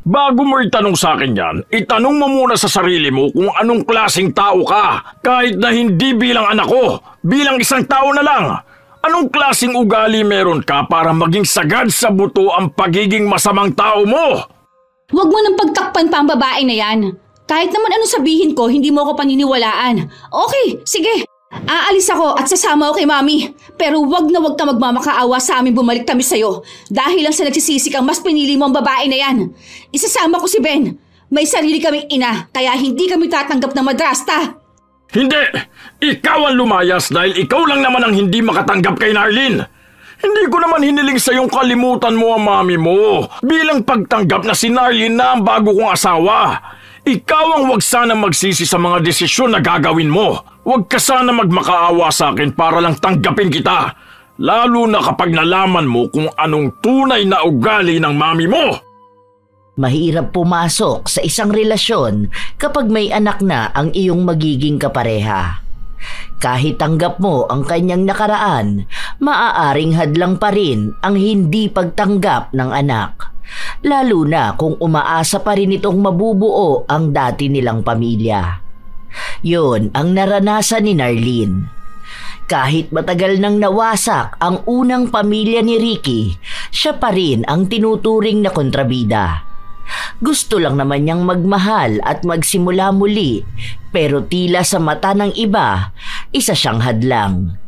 Bago mo itanong sa akin yan, itanong mo muna sa sarili mo kung anong klaseng tao ka. Kahit na hindi bilang anak ko, bilang isang tao na lang. Anong klaseng ugali meron ka para maging sagad sa buto ang pagiging masamang tao mo? Huwag mo nang pagtakpan pa ang babae na yan. Kahit naman anong sabihin ko, hindi mo ako paniniwalaan. Okay, sige. Aalis ako at sasama ako kay Mami. Pero wag na wag ka magmamakaawa sa amin bumalik kami sa'yo. Dahil lang sa nagsisisi kang mas pinili mo ang babae na yan. Isasama ko si Ben. May sarili kaming ina, kaya hindi kami tatanggap na madrasta. Hindi! Ikaw ang lumayas dahil ikaw lang naman ang hindi makatanggap kay Narlene. Hindi ko naman hiniling sa iyong kalimutan mo ang mami mo bilang pagtanggap na si Narlene na ang bago kong asawa. Ikaw ang wag sana magsisi sa mga desisyon na gagawin mo. Wag ka sana magmakaawa sa akin para lang tanggapin kita. Lalo na kapag nalaman mo kung anong tunay na ugali ng mami mo. Mahirap pumasok sa isang relasyon kapag may anak na ang iyong magiging kapareha. Kahit tanggap mo ang kanyang nakaraan, maaaring hadlang pa rin ang hindi pagtanggap ng anak. Lalo na kung umaasa pa rin itong mabubuo ang dati nilang pamilya. Yun ang naranasan ni Narlene. Kahit matagal nang nawasak ang unang pamilya ni Ricky, siya pa rin ang tinuturing na kontrabida. Gusto lang naman niyang magmahal at magsimula muli, pero tila sa mata ng iba, isa siyang hadlang.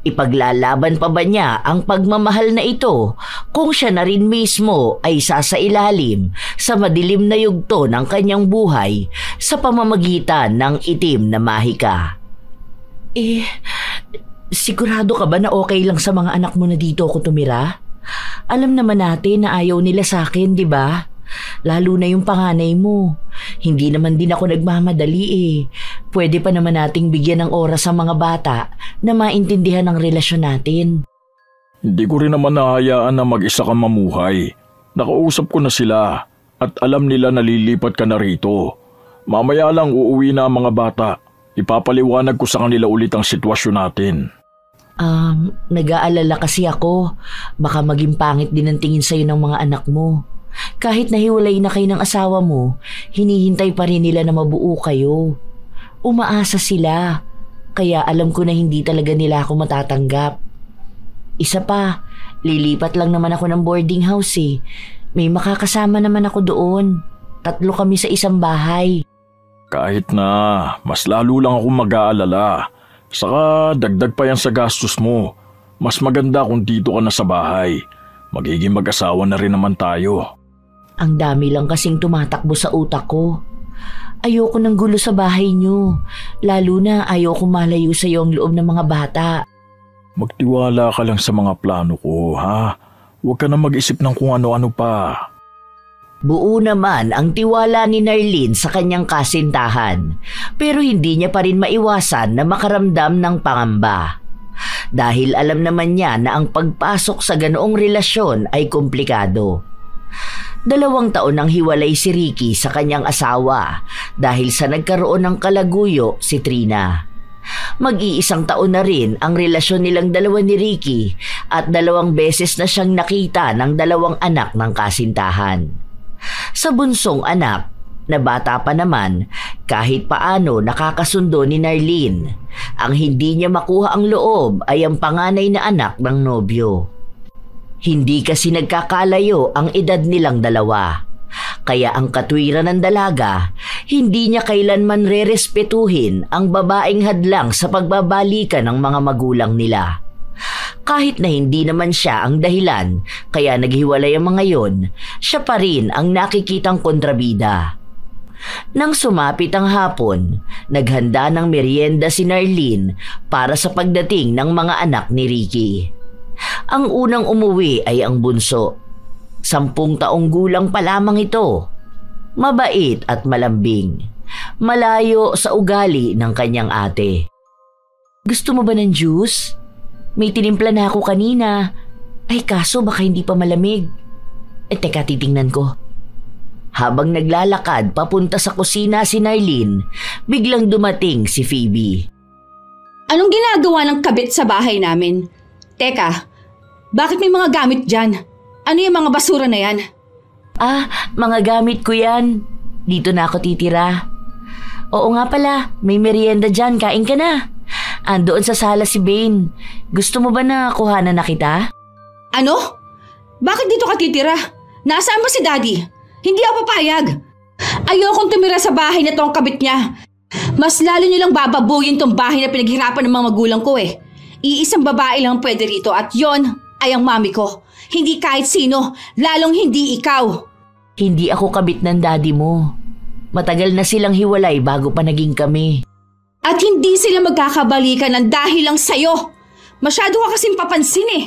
Ipaglalaban pa ba niya ang pagmamahal na ito kung siya na rin mismo ay sasailalim sa madilim na yugto ng kanyang buhay sa pamamagitan ng itim na mahika? Sigurado ka ba na okay lang sa mga anak mo na dito ako tumira? Alam naman natin na ayaw nila sa akin, di ba? Lalo na yung panganay mo. Hindi naman din ako nagmamadali Pwede pa naman nating bigyan ng oras ang mga bata na maintindihan ang relasyon natin. Hindi ko rin naman nahayaan na mag-isa kang mamuhay. Nakausap ko na sila at alam nila na lilipat ka na rito. Mamaya lang uuwi na ang mga bata. Ipapaliwanag ko sa kanila ulit ang sitwasyon natin. Nag-aalala kasi ako. Baka maging pangit din ang tingin sa'yo ng mga anak mo. Kahit nahiwalay na kayo ng asawa mo, hinihintay pa rin nila na mabuo kayo. Umaasa sila, kaya alam ko na hindi talaga nila ako matatanggap. Isa pa, lilipat lang naman ako ng boarding house May makakasama naman ako doon. 3 kami sa isang bahay. Kahit na, mas lalo lang ako mag-aalala. Saka dagdag pa yan sa gastos mo. Mas maganda kung dito ka na sa bahay. Magiging mag-asawa na rin naman tayo. Ang dami lang kasing tumatakbo sa utak ko. Ayoko ng gulo sa bahay niyo. Lalo na ayoko malayo sa iyo ang loob ng mga bata. Magtiwala ka lang sa mga plano ko, ha? Huwag ka na mag-isip ng kung ano-ano pa. Buo naman ang tiwala ni Narlene sa kanyang kasintahan, pero hindi niya pa rin maiwasan na makaramdam ng pangamba. Dahil alam naman niya na ang pagpasok sa ganoong relasyon ay komplikado. 2 taon nang hiwalay si Ricky sa kanyang asawa dahil sa nagkaroon ng kalaguyo si Trina. Mag-iisang taon na rin ang relasyon nilang dalawa ni Ricky at 2 beses na siyang nakita ng 2 anak ng kasintahan. Sa bunsong anak, na bata pa naman, kahit paano nakakasundo ni Narlene. Ang hindi niya makuha ang loob ay ang panganay na anak ng nobyo. Hindi kasi nagkakalayo ang edad nilang 2. Kaya ang katwiran ng dalaga, hindi niya kailanman rerespetuhin ang babaeng hadlang sa pagbabalikan ng mga magulang nila. Kahit na hindi naman siya ang dahilan kaya naghiwalay ang mga yon, siya pa rin ang nakikitang kontrabida. Nang sumapit ang hapon, naghanda ng merienda si Narlene para sa pagdating ng mga anak ni Ricky. Ang unang umuwi ay ang bunso. 10 taong gulang pa lamang ito. Mabait at malambing. Malayo sa ugali ng kanyang ate. Gusto mo ba ng juice? May tinimpla na ako kanina. Ay kaso baka hindi pa malamig. Teka, titingnan ko. Habang naglalakad papunta sa kusina si Narlene, biglang dumating si Phoebe. Anong ginagawa ng kabit sa bahay namin? Teka, bakit may mga gamit dyan? Ano yung mga basura na yan? Mga gamit ko yan. Dito na ako titira. Oo nga pala, may merienda dyan. Kain ka na. Andoon sa sala si Bane. Gusto mo ba na kuhanan na kita? Ano? Bakit dito ka titira? Nasaan ba si Daddy? Hindi ako papayag. Ayokong tumira sa bahay na tong kabit niya. Mas lalo niyo lang bababuyin tong bahay na pinaghirapan ng mga magulang ko eh. Iisang babae lang pwede rito at yon ay ang mami ko. Hindi kahit sino, lalong hindi ikaw. Hindi ako kabit ng daddy mo. Matagal na silang hiwalay bago pa naging kami. At hindi sila magkakabalikan ng dahil lang sa'yo. Masyado ka kasing papansin eh.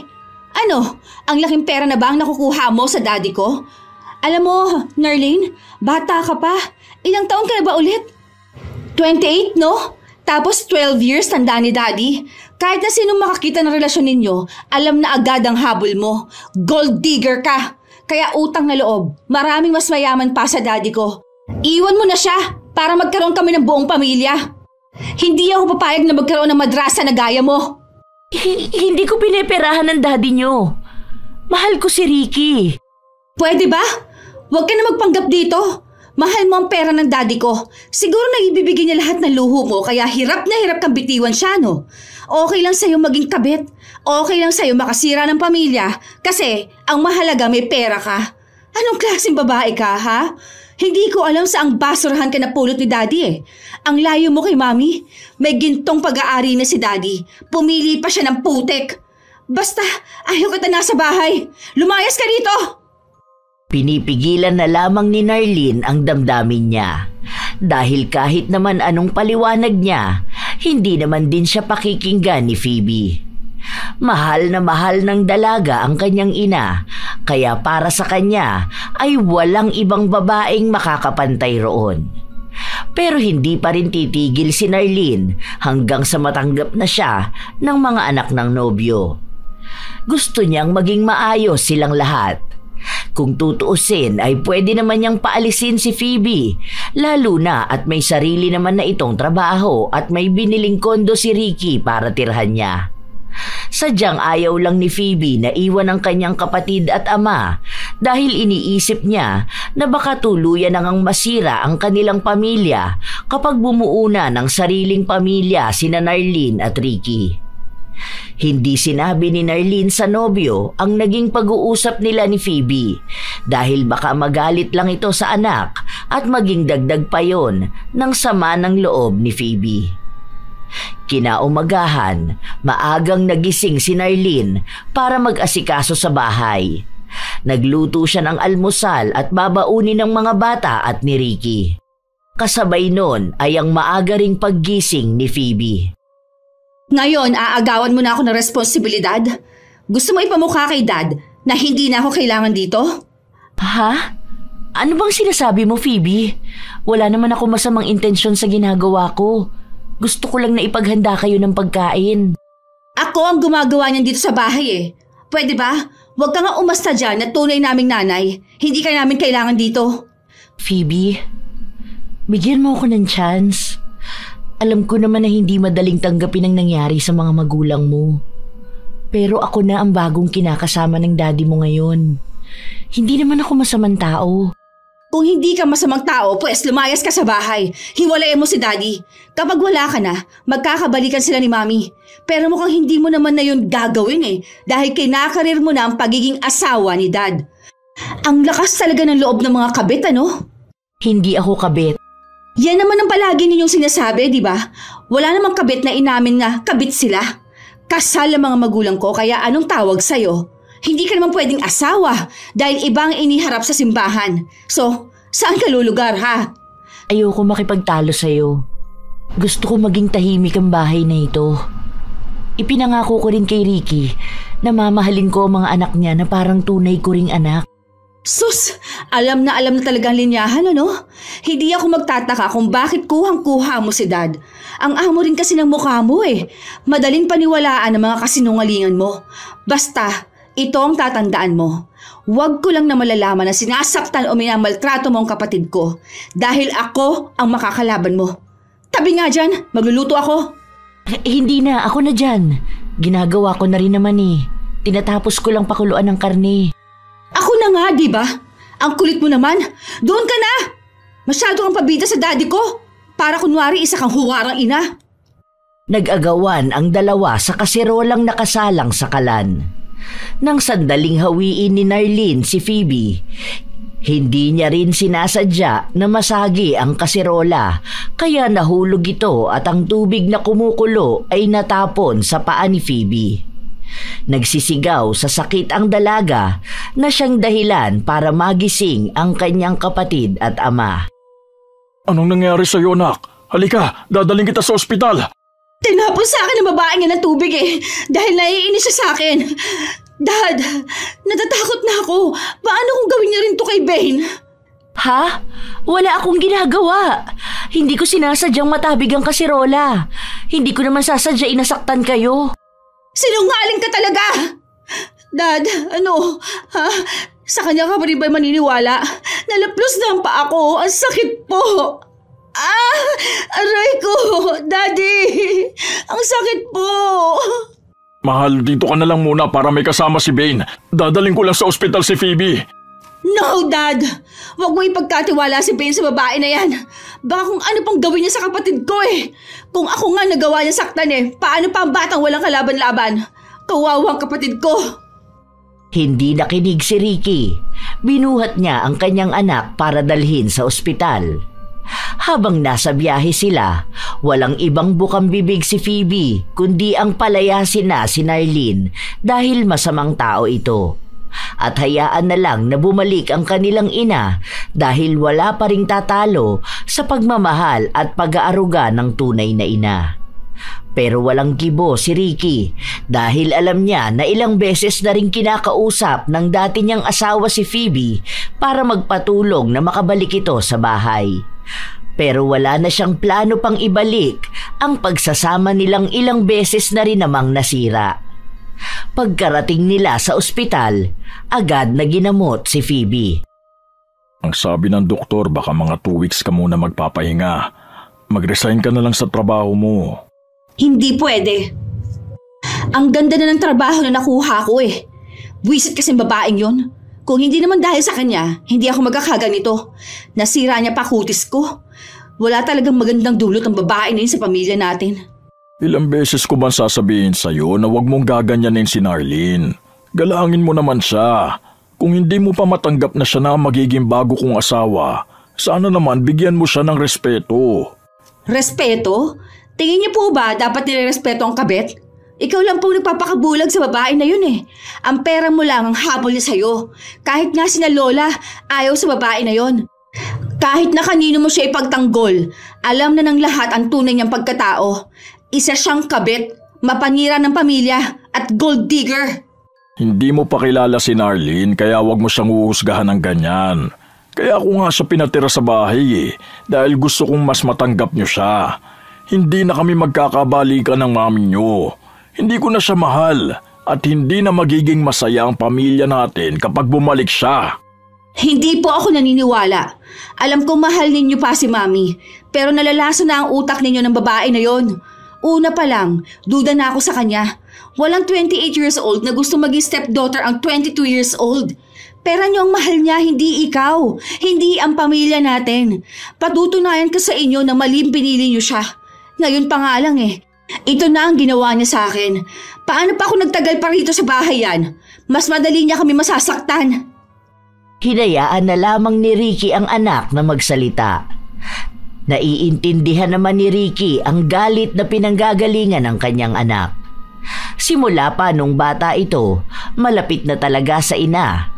Ano, ang laking pera na ba ang nakukuha mo sa daddy ko? Alam mo, Narlene, bata ka pa. Ilang taon ka na ba ulit? 28, no? Tapos 12 years tanda ni Daddy. Kahit na sinong makakita ng relasyon ninyo, alam na agad ang habol mo. Gold digger ka. Kaya utang na loob, maraming mas mayaman pa sa Daddy ko. Iwan mo na siya para magkaroon kami ng buong pamilya. Hindi ako papayag na magkaroon ng madrasa na gaya mo. Hindi ko pineperahan ng daddy nyo. Mahal ko si Ricky. Pwede ba? Huwag ka na magpanggap dito. Mahal mo ang pera ng daddy ko. Siguro naibibigay niya lahat ng luho mo kaya hirap na hirap kang bitiwan siya, no? Okay lang sa'yo maging kabit. Okay lang sa'yo makasira ng pamilya kasi ang mahalaga may pera ka. Anong klaseng babae ka, ha? Hindi ko alam sa ang basurahan ka na pulot ni daddy eh. Ang layo mo kay mami. May gintong pag-aari na si daddy. Pumili pa siya ng putik. Basta, ayaw kita nasa bahay. Lumayas ka dito! Pinipigilan na lamang ni Narlene ang damdamin niya. Dahil kahit naman anong paliwanag niya, hindi naman din siya pakikinggan ni Phoebe. Mahal na mahal ng dalaga ang kanyang ina, kaya para sa kanya ay walang ibang babaeng makakapantay roon. Pero hindi pa rin titigil si Narlene hanggang sa matanggap na siya ng mga anak ng nobyo. Gusto niyang maging maayos silang lahat. Kung tutuusin ay pwede naman niyang paalisin si Phoebe, lalo na at may sarili naman na itong trabaho at may biniling kondo si Ricky para tirhan niya. Sadyang ayaw lang ni Phoebe na iwan ang kanyang kapatid at ama dahil iniisip niya na baka tuluyan nang masira ang kanilang pamilya kapag bumuo na ng sariling pamilya sina Narlene at Ricky. Hindi sinabi ni Narlene sa nobyo ang naging pag-uusap nila ni Phoebe dahil baka magalit lang ito sa anak at maging dagdag pa yon ng sama ng loob ni Phoebe. Kinaumagahan, maagang nagising si Narlene para mag-asikaso sa bahay. Nagluto siya ng almusal at babaunin ng mga bata at ni Ricky. Kasabay nun ay ang maaga ring paggising ni Phoebe. Ngayon, aagawan mo na ako ng responsibilidad? Gusto mo ipamukha kay Dad na hindi na ako kailangan dito? Ha? Ano bang sinasabi mo, Phoebe? Wala naman ako masamang intensyon sa ginagawa ko. Gusto ko lang na ipaghanda kayo ng pagkain. Ako ang gumagawa niyan dito sa bahay eh. Pwede ba? Huwag ka nga umasta dyan na tunay naming nanay. Hindi ka namin kailangan dito. Phoebe, bigyan mo ako ng chance. Alam ko naman na hindi madaling tanggapin ang nangyari sa mga magulang mo. Pero ako na ang bagong kinakasama ng daddy mo ngayon. Hindi naman ako masamang tao. Kung hindi ka masamang tao, pues lumayas ka sa bahay. Hiwalayan mo si daddy. Kapag wala ka na, magkakabalikan sila ni mami. Pero mukhang hindi mo naman na yun gagawin eh. Dahil kinakarir mo na ang pagiging asawa ni dad. Ang lakas talaga ng loob ng mga kabit, ano? Hindi ako kabit. Yan naman ang palagi ninyong sinasabi, di ba? Wala namang kabit na inamin nga kabit sila. Kasal ang mga magulang ko kaya anong tawag sa'yo? Hindi ka naman pwedeng asawa dahil ibang iniharap sa simbahan. So, saan ka lulugar ha? Ayoko makipagtalo sa'yo. Gusto ko maging tahimik ang bahay na ito. Ipinangako ko rin kay Ricky na mamahalin ko ang mga anak niya na parang tunay ko ring anak. Sus, alam na talagang linyahan, ano? Hindi ako magtataka kung bakit kuhang-kuha mo si Dad. Ang amo rin kasi ng mukha mo eh. Madaling paniwalaan ang mga kasinungalingan mo. Basta, ito ang tatandaan mo. Huwag ko lang na malalaman na sinasaktan o minamaltrato mo ang kapatid ko. Dahil ako ang makakalaban mo. Tabi nga dyan, magluluto ako. Hindi na, ako na dyan. Ginagawa ko na rin naman eh. Tinatapos ko lang pakuluan ng karne. Ako na nga, di ba? Ang kulit mo naman. Doon ka na! Masyado kang pabida sa daddy ko. Para kunwari isa kang huwarang ina. Nag-agawan ang dalawa sa kaserolang nakasalang sa kalan. Nang sandaling hawiin ni Narlene si Phoebe, hindi niya rin sinasadya na masagi ang kaserola, kaya nahulog ito at ang tubig na kumukulo ay natapon sa paa ni Phoebe. Nagsisigaw sa sakit ang dalaga na siyang dahilan para magising ang kanyang kapatid at ama. Anong nangyari sa'yo, anak? Halika, dadaling kita sa ospital. Tinapon sa akin ng babaeng yan ng tubig dahil naiinis siya sa akin. Dad, natatakot na ako. Paano kung gawin niya rin to kay Bane? Ha? Wala akong ginagawa. Hindi ko sinasadyang matabig ang kaserola. Hindi ko naman sasadya inasaktan kayo. Sinungaling ka talaga! Dad, ano? Ha? Sa kanya ka pa rin ba maniniwala? Nalaplos na ang paa ko. Ang sakit po. Aray ko! Daddy! Ang sakit po! Mahal, dito ka na lang muna para may kasama si Bane. Dadaling ko lang sa ospital si Phoebe. No, Dad! Huwag mo ipagkatiwala si Bane sa babae na yan. Baka kung ano pang gawin niya sa kapatid ko Kung ako nga nagawa niya saktan paano pa ang batang walang kalaban-laban? Kawawang kapatid ko. Hindi nakinig si Ricky. Binuhat niya ang kanyang anak para dalhin sa ospital. Habang nasa biyahe sila, walang ibang bukang bibig si Phoebe kundi ang palayasin na si Narlene dahil masamang tao ito. At hayaan na lang na bumalik ang kanilang ina dahil wala pa ring tatalo sa pagmamahal at pag-aaruga ng tunay na ina. Pero walang kibo si Ricky dahil alam niya na ilang beses na rin kinakausap ng dati niyang asawa si Phoebe para magpatulong na makabalik ito sa bahay. Pero wala na siyang plano pang ibalik ang pagsasama nilang ilang beses na rin namang nasira. Pagkarating nila sa ospital, agad na ginamot si Phoebe. Ang sabi ng doktor, baka mga 2 weeks ka muna magpapahinga. Mag-resign ka na lang sa trabaho mo. Hindi pwede. Ang ganda na ng trabaho na nakuha ko Buwisit kasing babaeng yon. Kung hindi naman dahil sa kanya, hindi ako magkakaganito. Nasira niya pa kutis ko. Wala talagang magandang dulot ang babae na yun sa pamilya natin. Ilang beses ko bang sasabihin sa'yo na huwag mong gaganyanin si Narlene? Galangin mo naman siya. Kung hindi mo pa matanggap na siya na magiging bago kong asawa, sana naman bigyan mo siya ng respeto. Respeto? Tingin niyo po ba dapat nirerespeto ang kabit? Ikaw lang po nagpapakabulag sa babae na yun Ang pera mo lang ang habol niya sa'yo. Kahit nga sina Lola, ayaw sa babae na yun. Kahit na kanino mo siya ipagtanggol, alam na ng lahat ang tunay niyang pagkatao. Isa siyang kabit, mapanira ng pamilya at gold digger. Hindi mo pa kilala si Narlene kaya wag mo siyang uhusgahan ng ganyan. Kaya ako nga siya pinatira sa bahay dahil gusto kong mas matanggap niyo siya. Hindi na kami magkakabalikan ng mami niyo. Hindi ko na siya mahal at hindi na magiging masaya ang pamilya natin kapag bumalik siya. Hindi po ako naniniwala. Alam kong mahal ninyo pa si Mami, pero nalalasa na ang utak ninyo ng babae na yon. Una pa lang, duda na ako sa kanya. Walang 28 years old na gusto maging stepdaughter ang 22 years old. Pera niyo ang mahal niya, hindi ikaw. Hindi ang pamilya natin. Patutunayan ko sa inyo na maling pinili niyo siya. Ngayon pa nga lang Ito na ang ginawa niya sa akin. Paano pa ako nagtagal pa rito sa bahay yan? Mas madali niya kami masasaktan. Hinayaan na lamang ni Ricky ang anak na magsalita. Naiintindihan naman ni Ricky ang galit na pinanggagalingan ng kanyang anak. Simula pa nung bata ito, malapit na talaga sa ina.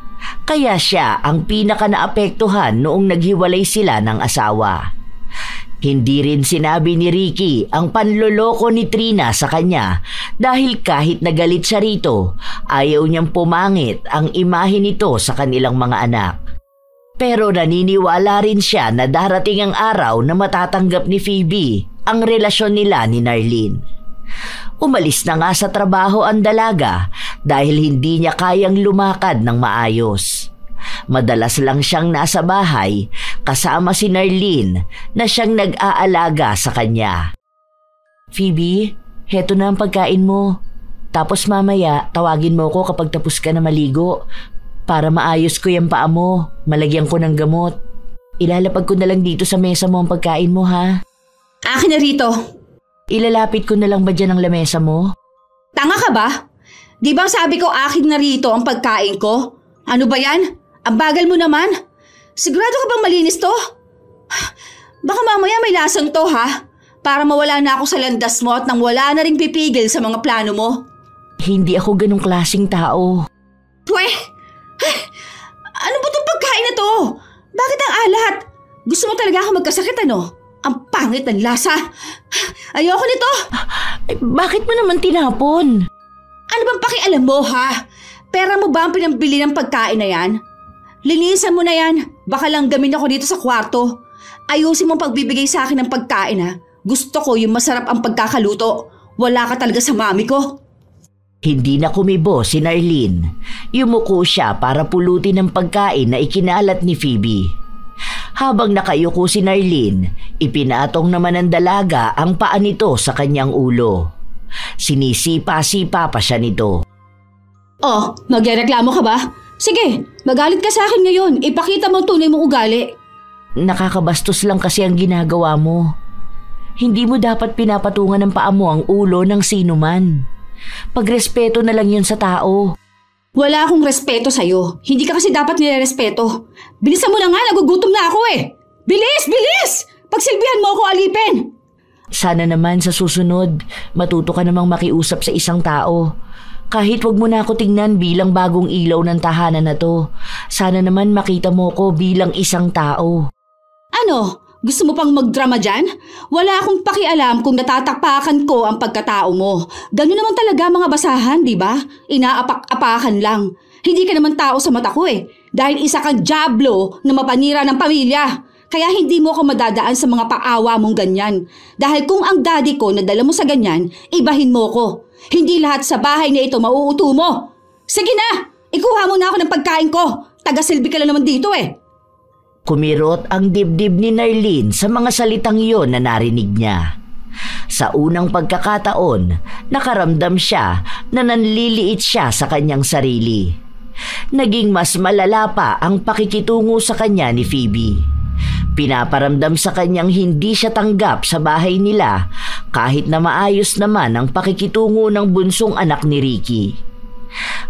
Kaya siya ang pinaka naapektuhan noong naghiwalay sila ng asawa. Hindi rin sinabi ni Ricky ang panloloko ni Trina sa kanya dahil kahit nagalit siya rito, ayaw niyang pumangit ang imahe nito sa kanilang mga anak. Pero naniniwala rin siya na darating ang araw na matatanggap ni Phoebe ang relasyon nila ni Narlene. Umalis na nga sa trabaho ang dalaga dahil hindi niya kayang lumakad ng maayos. Madalas lang siyang nasa bahay kasama si Narlene na siyang nag-aalaga sa kanya. Phoebe, heto na ang pagkain mo. Tapos mamaya tawagin mo ko kapag tapos ka na maligo. Para maayos ko yung paa mo, malagyan ko ng gamot. Ilalapag ko na lang dito sa mesa mo ang pagkain mo, ha? Akin na rito. Ilalapit ko na lang ba dyan ang lamesa mo? Tanga ka ba? Di ba sabi ko akin na rito ang pagkain ko? Ano ba yan? Ang bagal mo naman. Sigurado ka bang malinis to? Baka mamaya may lasang to, ha? Para mawala na ako sa landas mo at nang wala na ring pipigil sa mga plano mo. Hindi ako ganong klaseng tao. Pwe! Ano ba itong pagkain na to? Bakit ang alat? Gusto mo talaga ako magkasakit, ano? Ang pangit ng lasa. Ayoko nito. Bakit mo naman tinapon? Ano bang pakialam mo, ha? Pera mo ba ang pinambili ng pagkain na yan? Linisan mo na yan. Baka lang gamin ako dito sa kwarto. Ayusin mo pagbibigay sa akin ng pagkain, ha? Gusto ko yung masarap ang pagkakaluto. Wala ka talaga sa mami ko. Hindi na kumibo si Narlene. Yumuko siya para pulutin ang pagkain na ikinalat ni Phoebe. Habang nakayuko si Narlene, ipinatong naman ng dalaga ang paa nito sa kanyang ulo. Sinisipa-sipa pa siya nito. Oh, magreklamo ka ba? Sige, magalit ka sa akin ngayon. Ipakita mo ang tunay mong ugali. Nakakabastos lang kasi ang ginagawa mo. Hindi mo dapat pinapatungan ng paa mo ang ulo ng sino man. Pagrespeto na lang yun sa tao. Wala akong respeto sa'yo. Hindi ka kasi dapat nirerespeto. Bilisan mo na nga, nagugutom na ako eh. Bilis! Bilis! Pagsilbihan mo ako, alipin! Sana naman sa susunod, matuto ka namang makiusap sa isang tao. Kahit wag mo na ako tingnan bilang bagong ilaw ng tahanan na to. Sana naman makita mo ko bilang isang tao. Ano? Gusto mo pang magdrama dyan? Wala akong pakialam kung natatakpakan ko ang pagkatao mo. Ganun naman talaga mga basahan, di ba? Inaapak-apakan lang. Hindi ka naman tao sa mata ko eh. Dahil isa kang dyablo na mapanira ng pamilya. Kaya hindi mo ako madadaan sa mga paawa mong ganyan. Dahil kung ang daddy ko nadala mo sa ganyan, ibahin mo ko. Hindi lahat sa bahay na ito mauuto mo. Sige na! Ikuha mo na ako ng pagkain ko. Taga-silbi ka lang naman dito eh. Kumirot ang dibdib ni Narlene sa mga salitang iyon na narinig niya. Sa unang pagkakataon, nakaramdam siya na nanliliit siya sa kanyang sarili. Naging mas malala pa ang pakikitungo sa kanya ni Phoebe. Pinaparamdam sa kanyang hindi siya tanggap sa bahay nila kahit na maayos naman ang pakikitungo ng bunsong anak ni Ricky.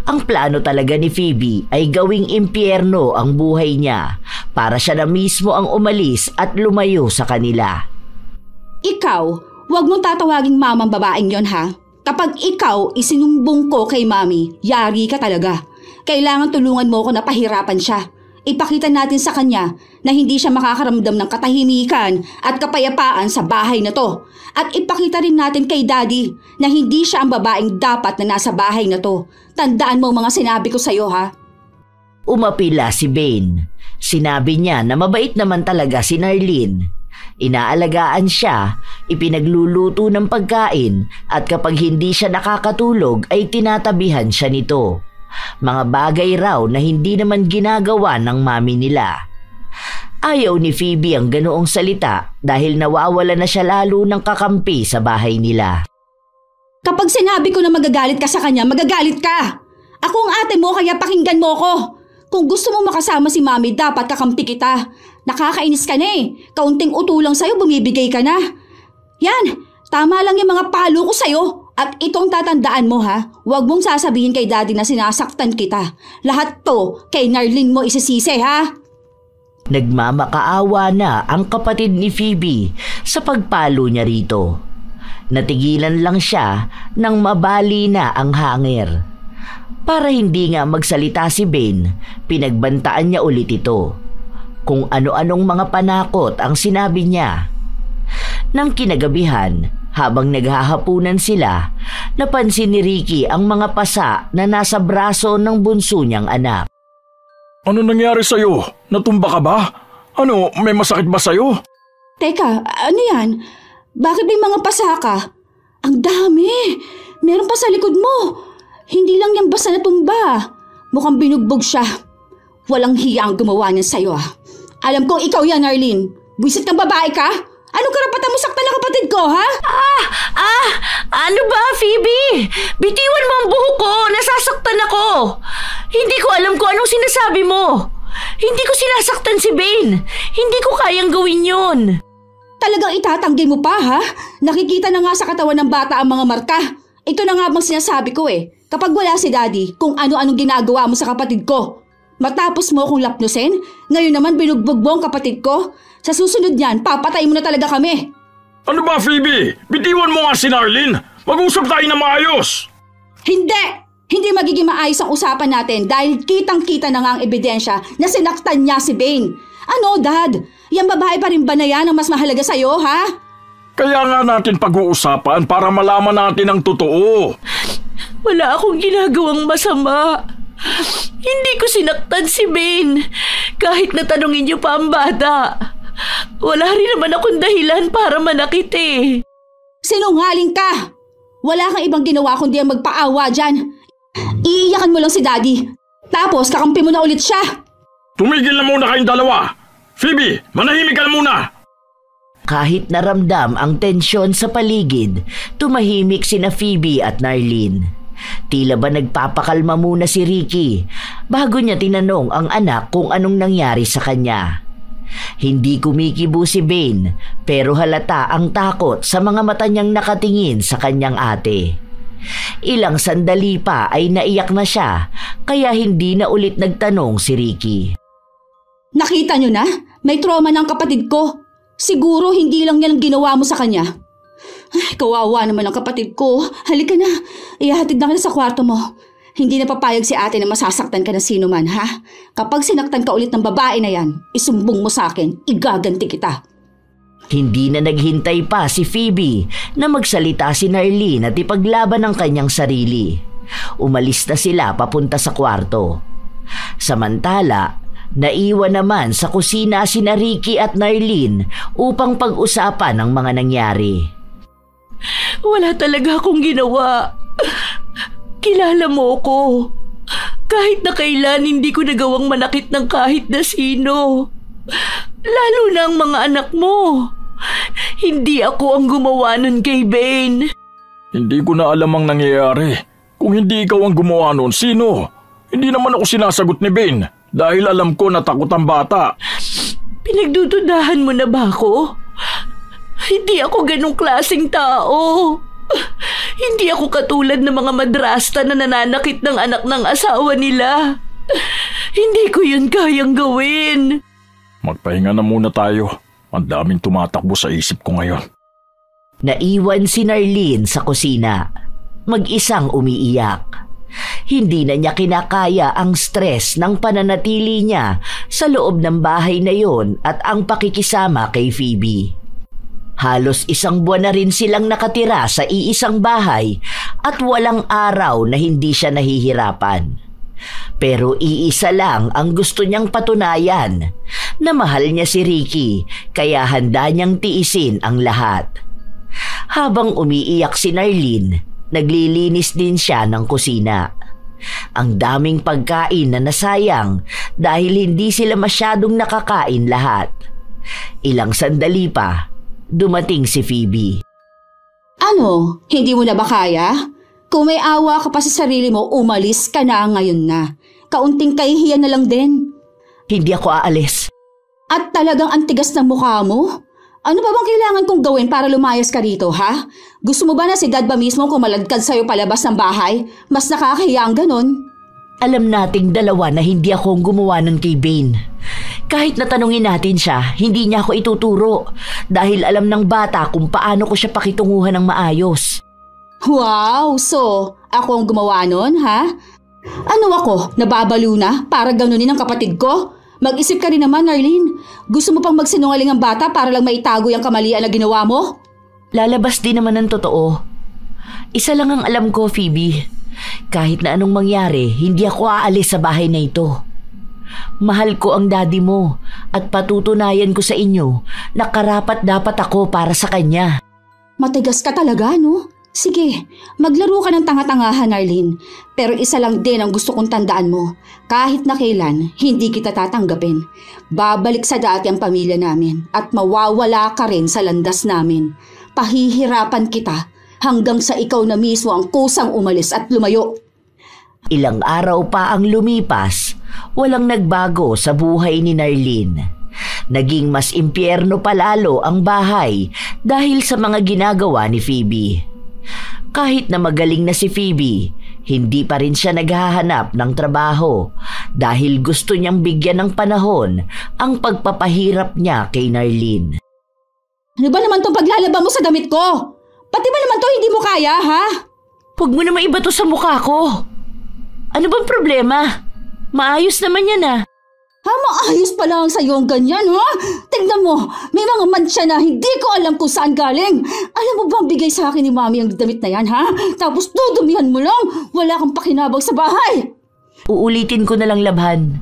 Ang plano talaga ni Phoebe ay gawing impyerno ang buhay niya para siya na mismo ang umalis at lumayo sa kanila. Ikaw, huwag mong tatawaging mamang babaeng yon ha. Kapag ikaw isinumbong ko kay mami, yari ka talaga. Kailangan tulungan mo ko na pahirapan siya. Ipakita natin sa kanya na hindi siya makakaramdam ng katahimikan at kapayapaan sa bahay na to. At ipakita rin natin kay Daddy na hindi siya ang babaeng dapat na nasa bahay na to. Tandaan mo mga sinabi ko sa'yo ha. Umapila si Bane. Sinabi niya na mabait naman talaga si Narlene. Inaalagaan siya, ipinagluluto ng pagkain at kapag hindi siya nakakatulog ay tinatabihan siya nito. Mga bagay raw na hindi naman ginagawa ng mami nila. Ayaw ni Phoebe ang ganoong salita dahil nawawala na siya lalo ng kakampi sa bahay nila. Kapag sinabi ko na magagalit ka sa kanya, magagalit ka! Ako ang ate mo kaya pakinggan mo ko! Kung gusto mo makasama si mami, dapat kakampi kita. Nakakainis ka na eh. Kaunting utulang sa'yo, bumibigay ka na. Yan, tama lang yung mga palo ko sa'yo. At itong tatandaan mo ha, huwag mong sasabihin kay Daddy na sinasaktan kita. Lahat to kay Narlene mo isisisi ha. Nagmamakaawa na ang kapatid ni Phoebe sa pagpalo niya rito. Natigilan lang siya nang mabali na ang hangir. Para hindi nga magsalita si Bane, pinagbantaan niya ulit ito. Kung ano-anong mga panakot ang sinabi niya. Nang kinagabihan, habang naghahapunan sila, napansin ni Ricky ang mga pasa na nasa braso ng bunso niyang anak. Ano nangyari sa'yo? Natumba ka ba? Ano, may masakit ba sa'yo? Teka, ano yan? Bakit may mga pasa ka? Ang dami! Meron pa sa likod mo! Hindi lang yan basta natumba. Mukhang binugbog siya. Walang hiya ang gumawa niyan sa'yo ah. Alam kong ikaw yan, Narlene. Buisit kang babae ka? Anong karapatan mo saktan ng kapatid ko, ha? Ano ba, Phoebe? Bitiwan mo ang buhok ko. Nasasaktan ako. Hindi ko alam kung anong sinasabi mo. Hindi ko sinasaktan si Bane. Hindi ko kayang gawin yun. Talagang itatanggi mo pa, ha? Nakikita na nga sa katawan ng bata ang mga marka. Ito na nga bang sinasabi ko eh. Kapag wala si Daddy, kung ano-anong ginagawa mo sa kapatid ko. Matapos mo akong lapnusin, ngayon naman binugbog mo ang kapatid ko. Sa susunod niyan, papatay mo na talaga kami. Ano ba, Phoebe? Bitiwan mo nga si Narlin. Mag-usap tayo na maayos. Hindi! Hindi magiging maayos ang usapan natin dahil kitang-kita na nga ang ebidensya na sinaktan niya si Bane. Ano, Dad? Yang babae pa rin ba na yan ang mas mahalaga sa'yo, ha? Kaya nga natin pag-uusapan para malaman natin ang totoo. Wala akong ginagawang masama. Hindi ko sinaktan si Bane. Kahit natanungin niyo pa ang bata. Wala rin naman akong dahilan para manakit eh. Sinungaling ka! Wala kang ibang ginawa kundi ang magpaawa dyan. Iiyakan mo lang si Daddy. Tapos kakampi mo na ulit siya. Tumigil na muna kayong dalawa. Phoebe, manahimik ka na muna. Kahit naramdam ang tensyon sa paligid, tumahimik sina Phoebe at Narlin. Tila ba nagpapakalma muna si Ricky bago niya tinanong ang anak kung anong nangyari sa kanya. Hindi kumikibo si Bane pero halata ang takot sa mga mata niyang nakatingin sa kanyang ate. Ilang sandali pa ay naiyak na siya kaya hindi na ulit nagtanong si Ricky. Nakita niyo na? May trauma ng kapatid ko. Siguro hindi lang yan ang ginawa mo sa kanya. Ay, kawawa naman ang kapatid ko. Halika na. Ihahatid na ka na sa kwarto mo. Hindi na papayag si ate na masasaktan ka ng sino man, ha? Kapag sinaktan ka ulit ng babae na yan, isumbong mo sa akin, igaganti kita. Hindi na naghintay pa si Phoebe na magsalita si Narlin at ipaglaban ang kanyang sarili. Umalis na sila papunta sa kwarto. Samantala, naiwan naman sa kusina sina Ricky at Narlin upang pag-usapan ang mga nangyari. Wala talaga akong ginawa. Kilala mo ko. Kahit na kailan hindi ko nagawang manakit ng kahit na sino. Lalo na ang mga anak mo. Hindi ako ang gumawa nun kay Bane. Hindi ko na alam ang nangyayari. Kung hindi ikaw ang gumawa nun, sino? Hindi naman ako sinasagot ni Bane dahil alam ko na takot ang bata. Pinagdududahan mo na ba ako? Hindi ako ganong klaseng tao. Hindi ako katulad ng mga madrasta na nananakit ng anak ng asawa nila. Hindi ko yun kayang gawin. Magpahinga na muna tayo. Ang daming tumatakbo sa isip ko ngayon. Naiwan si Narlin sa kusina. Mag-isang umiiyak. Hindi na niya kinakaya ang stress ng pananatili niya sa loob ng bahay na yon at ang pakikisama kay Phoebe. Halos isang buwan na rin silang nakatira sa iisang bahay at walang araw na hindi siya nahihirapan. Pero iisa lang ang gusto niyang patunayan, na mahal niya si Ricky kaya handa niyang tiisin ang lahat. Habang umiiyak si Narlin, naglilinis din siya ng kusina. Ang daming pagkain na nasayang dahil hindi sila masyadong nakakain lahat. Ilang sandali pa, dumating si Phoebe. Ano? Hindi mo na ba kaya? Kung may awa ka pa sa sarili mo, umalis ka na ngayon na. Kaunting kahihiyan na lang din. Hindi ako aalis. At talagang antigas ng mukha mo? Ano pa bang kailangan kong gawin para lumayas ka rito, ha? Gusto mo ba na si Dad ba mismo kumaladkad sa'yo palabas ng bahay? Mas nakakahiya ang ganon. Alam nating dalawa na hindi ako ang gumawa nun kay Bane. Kahit natanungin natin siya, hindi niya ako ituturo dahil alam ng bata kung paano ko siya pakitunguhan ng maayos. Wow! So, ako ang gumawa nun, ha? Ano ako? Nababalo na para ganunin ang kapatid ko? Mag-isip ka rin naman, Narlin. Gusto mo pang magsinungaling ang bata para lang maitago yung kamalian na ginawa mo? Lalabas din naman ng totoo. Isa lang ang alam ko, Phoebe. Kahit na anong mangyari, hindi ako aalis sa bahay na ito. Mahal ko ang daddy mo at patutunayan ko sa inyo na karapat dapat ako para sa kanya. Matigas ka talaga, no? Sige, maglaro ka ng tanga-tangahan, Narlin. Pero isa lang din ang gusto kong tandaan mo. Kahit na kailan, hindi kita tatanggapin. Babalik sa dati ang pamilya namin at mawawala ka rin sa landas namin. Pahihirapan kita hanggang sa ikaw na mismo ang kusang umalis at lumayo. Ilang araw pa ang lumipas, walang nagbago sa buhay ni Narlene. Naging mas impyerno palalo ang bahay dahil sa mga ginagawa ni Phoebe. Kahit na magaling na si Phoebe, hindi pa rin siya naghahanap ng trabaho dahil gusto niyang bigyan ng panahon ang pagpapahirap niya kay Narlene. Ano ba naman tong paglalaba mo sa damit ko? Pati ba naman to hindi mo kaya, ha? Huwag mo na maibato sa mukha ko. Ano bang problema? Maayos naman yan ah. Ha, maayos pa lang sa'yo ang ganyan, ha? Tingnan mo, may mga mancha na hindi ko alam kung saan galing. Alam mo bang bigay sa akin ni Mami ang damit na yan, ha? Tapos dudumihan mo lang, wala kang pakinabang sa bahay. Uulitin ko na lang, Labhan.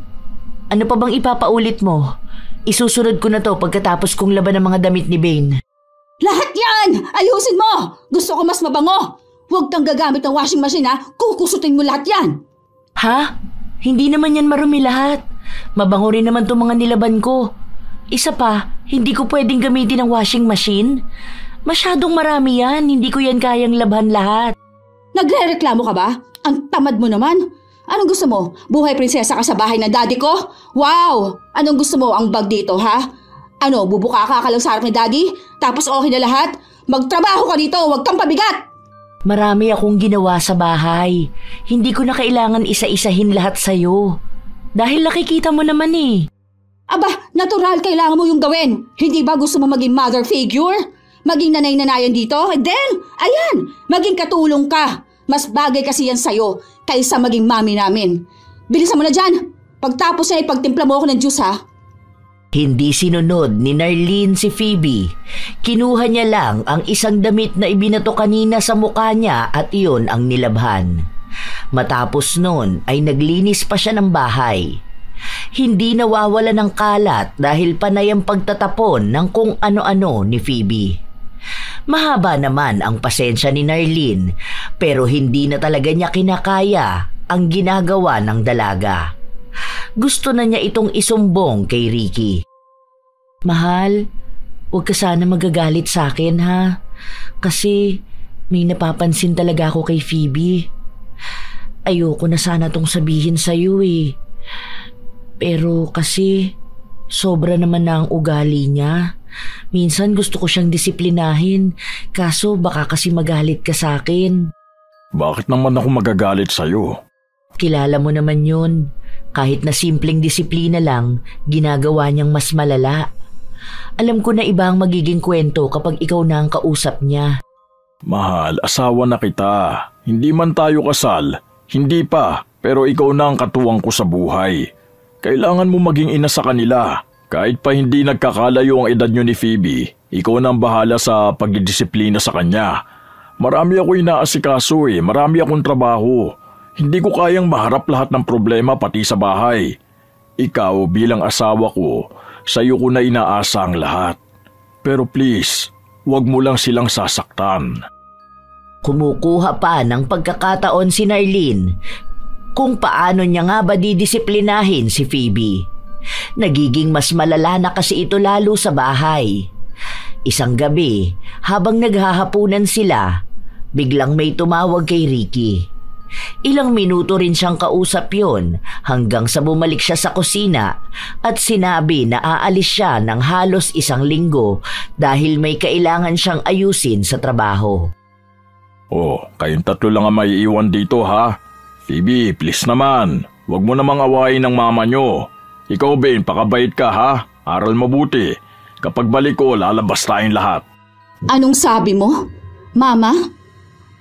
Ano pa bang ipapaulit mo? Isusunod ko na to pagkatapos kong laban ng mga damit ni Bane. Lahat yan! Ayusin mo! Gusto ko mas mabango. Huwag kang gagamit ng washing machine, ha? Kukusutin mo lahat yan. Ha? Hindi naman yan marumi lahat. Mabango rin naman itong mga nilaban ko. Isa pa, hindi ko pwedeng gamitin ang washing machine. Masyadong marami yan, hindi ko yan kayang labhan lahat. Nagre-reklamo ka ba? Ang tamad mo naman. Anong gusto mo? Buhay prinsesa ka sa bahay ng daddy ko? Wow! Anong gusto mo ang bag dito, ha? Ano, bubuka ka lang sa harap ni daddy? Tapos okay na lahat? Magtrabaho ka dito, huwag kang pabigat! Marami akong ginawa sa bahay. Hindi ko na kailangan isa-isahin lahat sa'yo. Dahil nakikita mo naman eh. Aba, natural kailangan mo yung gawin. Hindi ba gusto mo maging mother figure? Maging nanay-nanayan dito? And then, ayan, maging katulong ka. Mas bagay kasi yan sa'yo kaysa maging mami namin. Bilisan mo na dyan. Pagtapos na ipagtimpla mo ako ng juice, ha? Hindi sinunod ni Narlene si Phoebe. Kinuha niya lang ang isang damit na ibinato kanina sa mukha niya at iyon ang nilabhan. Matapos nun ay naglinis pa siya ng bahay. Hindi nawawala ng kalat dahil panay ang pagtatapon ng kung ano-ano ni Phoebe. Mahaba naman ang pasensya ni Narlene pero hindi na talaga niya kinakaya ang ginagawa ng dalaga. Gusto na niya itong isumbong kay Ricky. Mahal, huwag ka sana magagalit sa akin ha. Kasi may napapansin talaga ako kay Phoebe. Ayoko na sana tong sabihin sa'yo eh. Pero kasi sobra naman na ang ugali niya. Minsan gusto ko siyang disiplinahin. Kaso baka kasi magalit ka sa akin. Bakit naman ako magagalit sa'yo? Kilala mo naman yun. Kahit na simpleng disiplina lang, ginagawa niyang mas malala. Alam ko na iba ang magiging kwento kapag ikaw na ang kausap niya. Mahal, asawa na kita. Hindi man tayo kasal. Hindi pa, pero ikaw na ang katuwang ko sa buhay. Kailangan mo maging ina sa kanila. Kahit pa hindi nagkakalayo ang edad niyo ni Phoebe, ikaw na ang bahala sa pagdidisiplina sa kanya. Marami ako inaasikaso marami akong trabaho. Hindi ko kayang maharap lahat ng problema pati sa bahay. Ikaw bilang asawa ko, sa'yo ko na inaasa ang lahat. Pero please, huwag mo lang silang sasaktan. Kumukuha pa ng pagkakataon si Narlene kung paano niya nga ba didisiplinahin si Phoebe. Nagiging mas malala na kasi ito lalo sa bahay. Isang gabi, habang naghahapunan sila, biglang may tumawag kay Ricky. Ilang minuto rin siyang kausap yon hanggang sa bumalik siya sa kusina at sinabi na aalis siya ng halos 1 linggo dahil may kailangan siyang ayusin sa trabaho. Oh, kayong tatlo lang ang maiiwan dito ha? Phoebe, please naman. Huwag mo namang awayin ng mama nyo. Ikaw Ben, pakabait ka ha? Aral mabuti. Kapag balik ko, lalabas tayong lahat. Anong sabi mo? Mama?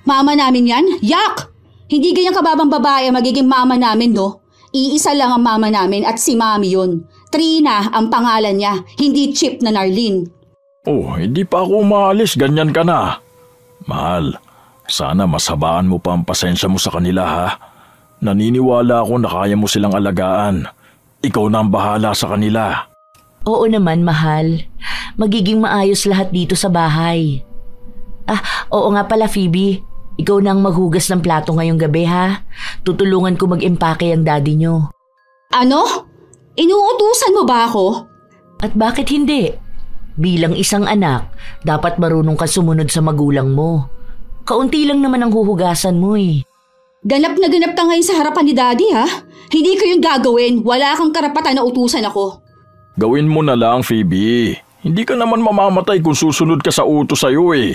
Mama namin yan? Yak! Hindi ganyang kababang babae magiging mama namin, no? Iisa lang ang mama namin at si Mami yun. Trina ang pangalan niya, hindi Chip na Narlene. Oh, hindi pa ako umaalis, ganyan ka na. Mahal, sana masabaan mo pa ang pasensya mo sa kanila ha. Naniniwala ako na kaya mo silang alagaan. Ikaw na ang bahala sa kanila. Oo naman, mahal. Magiging maayos lahat dito sa bahay. Oo nga pala, Phoebe. Ikaw na ang maghugas ng plato ngayong gabi, ha? Tutulungan ko mag-impake ang daddy nyo. Ano? Inuutusan mo ba ako? At bakit hindi? Bilang isang anak, dapat marunong ka sumunod sa magulang mo. Kaunti lang naman ang huhugasan mo eh. Ganap na ganap ka ngayon sa harapan ni Daddy ha? Hindi ko yung gagawin. Wala kang karapatan na utusan ako. Gawin mo na lang, Phoebe. Hindi ka naman mamamatay kung susunod ka sa utos sa'yo eh.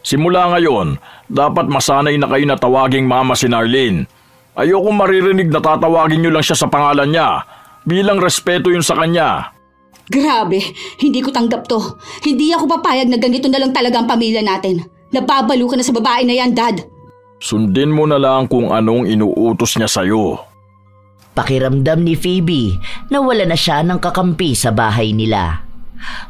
Simula ngayon, dapat masanay na kayo na tawaging mama si Narlene. Ayokong maririnig na tatawagin niyo lang siya sa pangalan niya. Bilang respeto yun sa kanya. Grabe, hindi ko tanggap to. Hindi ako papayag na ganito na lang talaga ang pamilya natin. Nababalo ka na sa babae na yan, Dad. Sundin mo na lang kung anong inuutos niya sa'yo. Pakiramdam ni Phoebe na wala na siya ng kakampi sa bahay nila.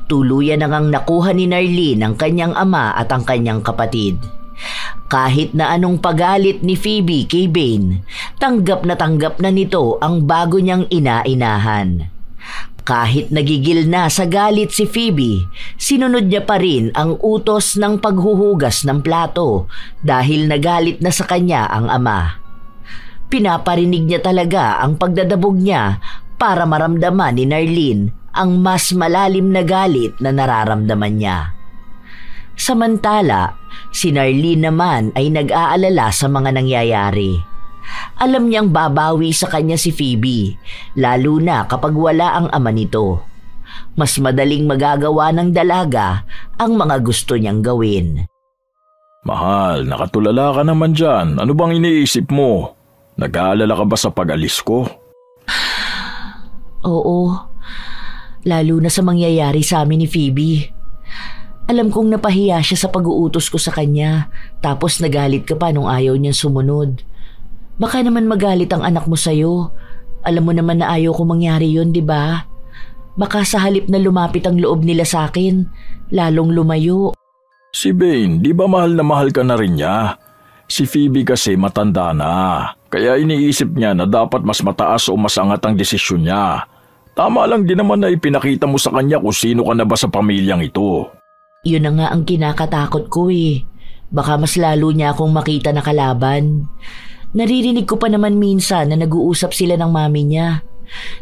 Tuluyan na ngang nakuha ni Narlene ang kanyang ama at ang kanyang kapatid. Kahit na anong pagalit ni Phoebe kay Bane, tanggap na nito ang bago niyang ina-inahan. Kahit nagigil na sa galit si Phoebe, sinunod niya pa rin ang utos ng paghuhugas ng plato dahil nagalit na sa kanya ang ama. Pinaparinig niya talaga ang pagdadabog niya para maramdaman ni Narlene ang mas malalim na galit na nararamdaman niya. Samantala, si Narlene naman ay nag-aalala sa mga nangyayari. Alam niyang babawi sa kanya si Phoebe, lalo na kapag wala ang ama nito. Mas madaling magagawa ng dalaga ang mga gusto niyang gawin. Mahal, nakatulala ka naman dyan. Ano bang iniisip mo? Nag-aalala ka ba sa pag-alis ko? Oo, lalo na sa mangyayari sa amin ni Phoebe. Alam kong napahiya siya sa pag-uutos ko sa kanya, tapos nagalit ka pa nung ayaw niyang sumunod. Baka naman magalit ang anak mo sa'yo. Alam mo naman na ayaw ko mangyari yun, di ba? Baka sa halip na lumapit ang loob nila sa akin, lalong lumayo. Si Bane, di ba mahal na mahal ka na rin niya? Si Phoebe kasi matanda na, kaya iniisip niya na dapat mas mataas o mas angat ang desisyon niya. Tama lang din naman na ipinakita mo sa kanya kung sino ka na ba sa pamilyang ito. Yun na nga ang kinakatakot ko eh. Baka mas lalo niya akong makita na kalaban. Naririnig ko pa naman minsan na nag-uusap sila ng mami niya.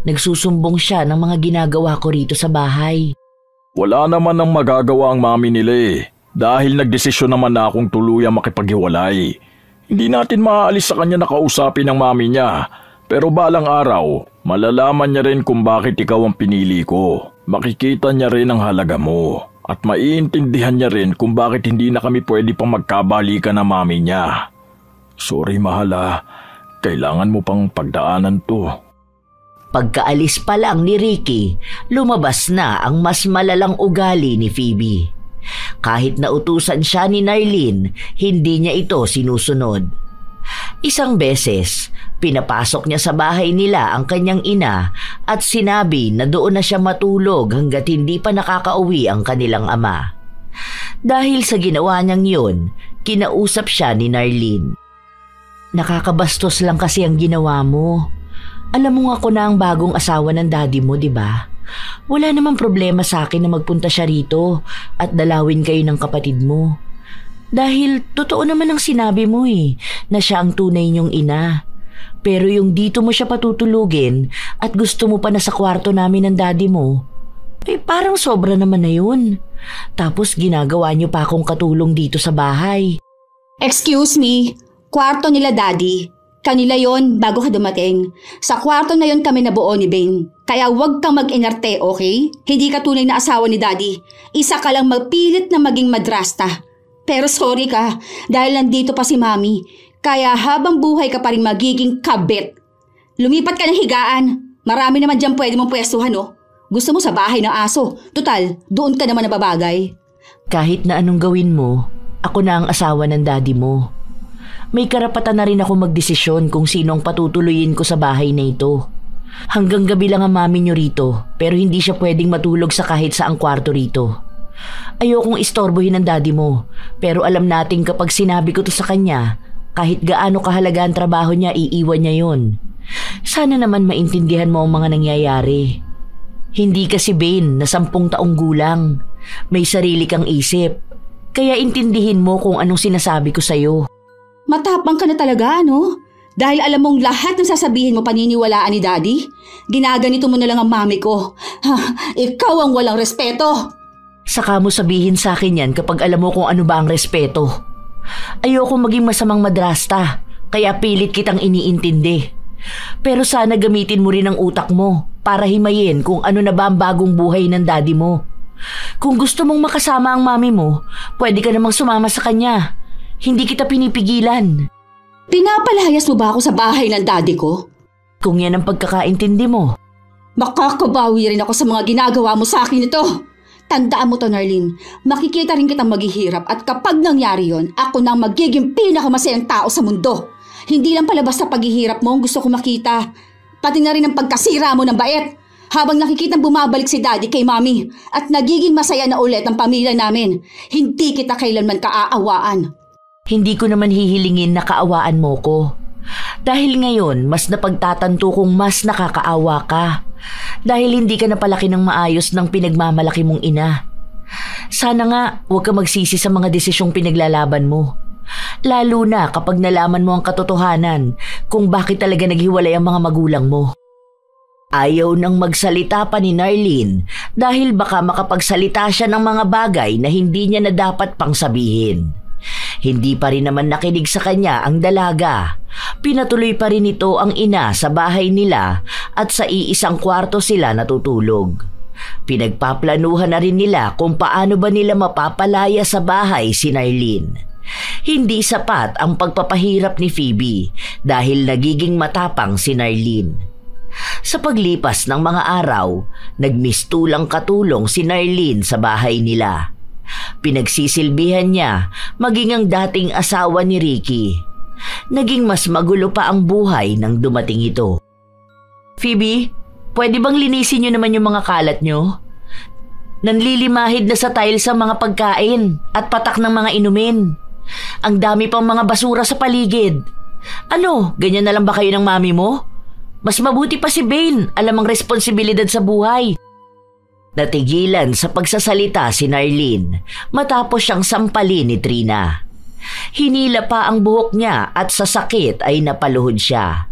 Nagsusumbong siya ng mga ginagawa ko rito sa bahay. Wala naman ang magagawa ang mami nila eh. Dahil nagdesisyon naman na akong tuluyang makipaghiwalay. Hindi natin maaalis sa kanya na kausapin ng mami niya. Pero balang araw, malalaman niya rin kung bakit ikaw ang pinili ko. Makikita niya rin ang halaga mo. At maiintindihan niya rin kung bakit hindi na kami pwede pang magkabalikan ng mami niya. Sorry mahal kailangan mo pang pagdaanan to. Pagkaalis pa lang ni Ricky, lumabas na ang mas malalang ugali ni Phoebe. Kahit nautusan siya ni Narlene, hindi niya ito sinusunod. Isang beses, pinapasok niya sa bahay nila ang kanyang ina at sinabi na doon na siya matulog hanggat hindi pa nakakauwi ang kanilang ama. Dahil sa ginawa niyang yun, kinausap siya ni Narlene. Nakakabastos lang kasi ang ginawa mo. Alam mo nga ako na ang bagong asawa ng daddy mo, di ba? Wala namang problema sa akin na magpunta siya rito at dalawin kayo ng kapatid mo. Dahil totoo naman ang sinabi mo na siya ang tunay niyong ina. Pero yung dito mo siya patutulugin at gusto mo pa na sa kwarto namin ng daddy mo, parang sobra naman na yun. Tapos ginagawa niyo pa akong katulong dito sa bahay. Excuse me, kwarto nila Daddy. Kanila yon bago ka dumating. Sa kwarto na yon kami nabuo ni Bane. Kaya huwag kang mag-inarte, okay? Hindi ka tunay na asawa ni Daddy. Isa ka lang magpilit na maging madrasta. Pero sorry ka, dahil nandito pa si Mami. Kaya habang buhay ka pa rin magiging kabit. Lumipat ka ng higaan. Marami naman dyan pwede mong pwestuhan, no? Gusto mo sa bahay ng aso. Tutal, doon ka naman nababagay. Kahit na anong gawin mo, ako na ang asawa ng daddy mo. May karapatan na rin ako magdesisyon kung sino ang patutuloyin ko sa bahay na ito. Hanggang gabi lang ang mami niyo rito, pero hindi siya pwedeng matulog sa kahit saang kwarto rito. Ayokong istorbohin ng daddy mo, pero alam nating kapag sinabi ko to sa kanya, kahit gaano kahalaga ang trabaho niya, iiwan niya yon. Sana naman maintindihan mo ang mga nangyayari. Hindi kasi Bane na 10 taong gulang. May sarili kang isip. Kaya intindihin mo kung anong sinasabi ko sa'yo. Matapang ka na talaga, no? Dahil alam mong lahat ng sasabihin mo paniniwalaan ni Daddy? Ginaganito mo na lang ang mami ko. Ikaw ang walang respeto. Saka mo sabihin sa akin yan kapag alam mo kung ano ba ang respeto. Ayoko maging masamang madrasta kaya pilit kitang iniintindi. Pero sana gamitin mo rin ang utak mo para himayin kung ano na ba ang bagong buhay ng daddy mo. Kung gusto mong makasama ang mami mo, pwede ka namang sumama sa kanya. Hindi kita pinipigilan. Pinapalayas mo ba ako sa bahay ng daddy ko? Kung yan ang pagkakaintindi mo. Makakabawi rin ako sa mga ginagawa mo sa akin ito. Tandaan mo to, Narlene. Makikita rin kitang maghihirap at kapag nangyari yon, ako nang magiging pinakamasayang tao sa mundo. Hindi lang palabas sa paghihirap mo ang gusto ko makita. Pati na rin ang pagkasira mo ng bait. Habang nakikitang bumabalik si daddy kay mami at nagiging masaya na ulit ang pamilya namin, hindi kita kailanman kaaawaan. Hindi ko naman hihilingin na kaawaan mo ko. Dahil ngayon, mas napagtatanto kong mas nakakaawa ka. Dahil hindi ka napalaki ng maayos ng pinagmamalaki mong ina. Sana nga, huwag ka magsisi sa mga desisyong pinaglalaban mo. Lalo na kapag nalaman mo ang katotohanan kung bakit talaga naghiwalay ang mga magulang mo. Ayaw nang magsalita pa ni Narlene dahil baka makapagsalita siya ng mga bagay na hindi niya na dapat pang sabihin. Hindi pa rin naman nakinig sa kanya ang dalaga. Pinatuloy pa rin ito ang ina sa bahay nila at sa iisang kwarto sila natutulog. Pinagpaplanuhan na rin nila kung paano ba nila mapapalaya sa bahay si Narlene. Hindi sapat ang pagpapahirap ni Phoebe dahil nagiging matapang si Narlene. Sa paglipas ng mga araw, nagmistulang katulong si Narlene sa bahay nila. Pinagsisilbihan niya maging ang dating asawa ni Ricky. Naging mas magulo pa ang buhay nang dumating ito. Phoebe, pwede bang linisin niyo naman yung mga kalat niyo? Nanlilimahid na sa tiles sa mga pagkain at patak ng mga inumin. Ang dami pang mga basura sa paligid. Ano, ganyan na lang ba kayo ng mami mo? Mas mabuti pa si Bane, alam ang responsibilidad sa buhay. Natigilan sa pagsasalita si Narlene matapos siyang sampalin ni Trina. Hinila pa ang buhok niya at sa sakit ay napaluhod siya.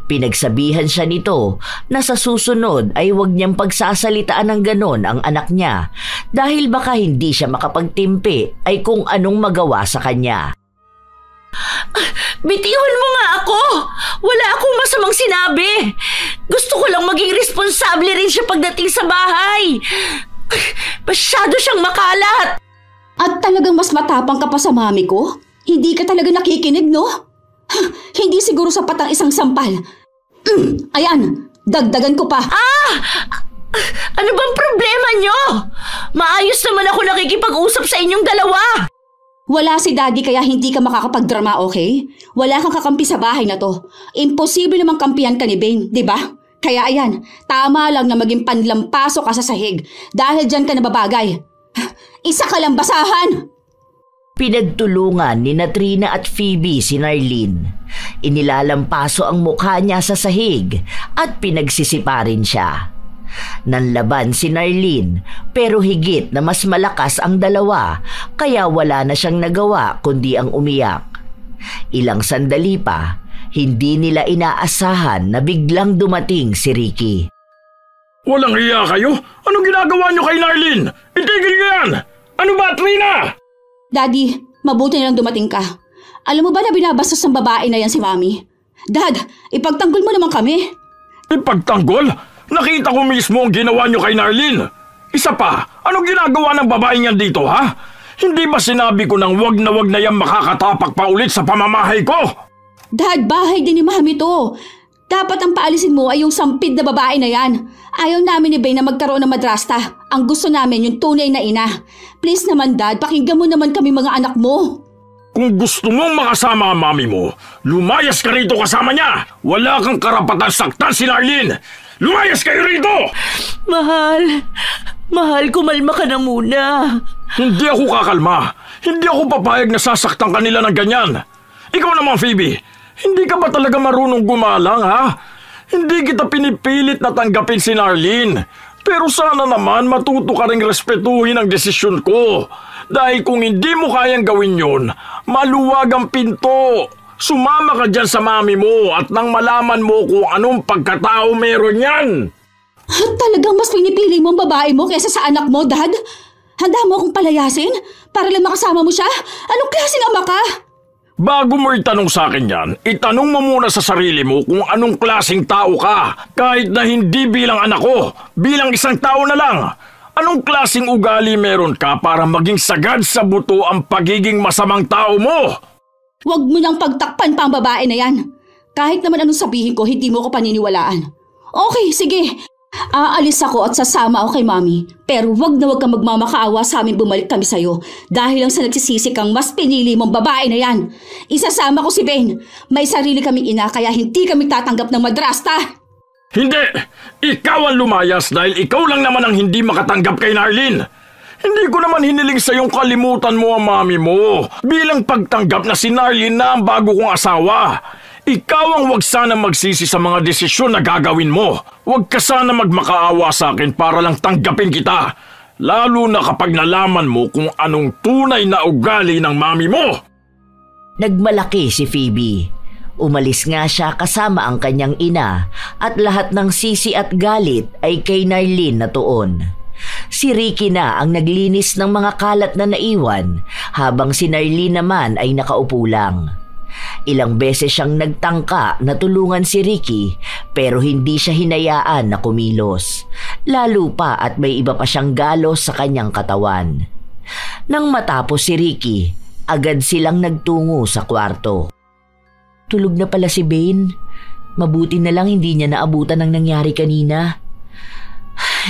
Pinagsabihan siya nito na sa susunod ay huwag niyang pagsasalitaan ng ganon ang anak niya dahil baka hindi siya makapagtimpi ay kung anong magawa sa kanya. Bitiwan mo nga ako! Wala akong masamang sinabi! Gusto ko lang maging responsable rin siya pagdating sa bahay! Masyado siyang makalat! At talagang mas matapang ka pa sa mami ko? Hindi ka talaga nakikinig, no? Hindi siguro sapat ang isang sampal. Ayan, dagdagan ko pa. Ano bang problema niyo? Maayos naman ako nakikipag-usap sa inyong dalawa! Wala si daddy kaya hindi ka makakapagdrama, okay? Wala kang kakampi sa bahay na to. Imposible namang kampihan ka ni Bane, di ba? Kaya ayan, tama lang na maging panlampaso ka sa sahig dahil dyan ka nababagay. Isa ka lang basahan! Pinagtulungan ni Trina at Phoebe si Narlene. Inilalampaso ang mukha niya sa sahig at pinagsisipa rin siya. Nanlaban si Narlene pero higit na mas malakas ang dalawa kaya wala na siyang nagawa kundi ang umiyak. Ilang sandali pa, hindi nila inaasahan na biglang dumating si Ricky. Walang hiya kayo? Anong ginagawa niyo kay Narlene? Itigil niyo yan! Ano ba, Trina? Daddy, mabuti na lang dumating ka. Alam mo ba na binabastos ng babae na yan si Mami? Dad, ipagtanggol mo naman kami. Ipagtanggol? Nakita ko mismo ang ginawa niyo kay Narlene. Isa pa, anong ginagawa ng babaeng yan dito, ha? Hindi ba sinabi ko nang wag na yan makakatapak pa ulit sa pamamahay ko? Dad, bahay din ni Mami to. Dapat ang paalisin mo ay yung sampid na babae na yan. Ayaw namin ni Bane na magkaroon ng madrasta. Ang gusto namin yung tunay na ina. Please naman, Dad, pakinggan mo naman kami mga anak mo. Kung gusto mong makasama ang mami mo, lumayas ka rito kasama niya. Wala kang karapatan saktan si Narlene. Lumayas kayo rito! Mahal, kumalma ka na muna. Hindi ako kakalma. Hindi ako papayag na sasaktan kanila ng ganyan. Ikaw naman, Phoebe, hindi ka ba talaga marunong gumalang, ha? Hindi kita pinipilit na tanggapin si Narlene. Pero sana naman matuto ka ring respetuhin ang desisyon ko. Dahil kung hindi mo kayang gawin yon, maluwag ang pinto. Sumama ka dyan sa mami mo at nang malaman mo kung anong pagkatao meron yan. Talagang mas pinipili mo ang babae mo kaysa sa anak mo, Dad? Handa mo akong palayasin para lang makasama mo siya? Anong klaseng ama ka? Bago mo itanong sa akin yan, itanong mo muna sa sarili mo kung anong klaseng tao ka. Kahit na hindi bilang anak ko, bilang isang tao na lang. Anong klaseng ugali meron ka para maging sagad sa buto ang pagiging masamang tao mo? Huwag mo nang pagtakpan pa ang babae na yan. Kahit naman anong sabihin ko, hindi mo ko paniniwalaan. Okay, sige. Aalis ako at sasama ako kay Mami. Pero wag na wag kang magmamakaawa sa amin bumalik kami sa'yo. Dahil lang sa nagsisisi kang mas pinili mong babae na yan. Isasama ko si Ben. May sarili kaming ina kaya hindi kami tatanggap ng madrasta. Hindi! Ikaw ang lumayas dahil ikaw lang naman ang hindi makatanggap kay Narlin. Hindi ko naman hiniling sa iyong kalimutan mo ang mami mo bilang pagtanggap na si Narlin na ang bago kong asawa. Ikaw ang wag sana magsisi sa mga desisyon na gagawin mo. Wag ka sana magmakaawa sa akin para lang tanggapin kita. Lalo na kapag nalaman mo kung anong tunay na ugali ng mami mo. Nagmalaki si Phoebe. Umalis nga siya kasama ang kanyang ina at lahat ng sisi at galit ay kay Narlin na tuon. Si Ricky na ang naglinis ng mga kalat na naiwan habang si Narlin naman ay nakaupo lang. Ilang beses siyang nagtangka na tulungan si Ricky pero hindi siya hinayaan na kumilos. Lalo pa at may iba pa siyang galos sa kanyang katawan. Nang matapos si Ricky, agad silang nagtungo sa kwarto. Tulog na pala si Bane. Mabuti na lang hindi niya naabutan ang nangyari kanina.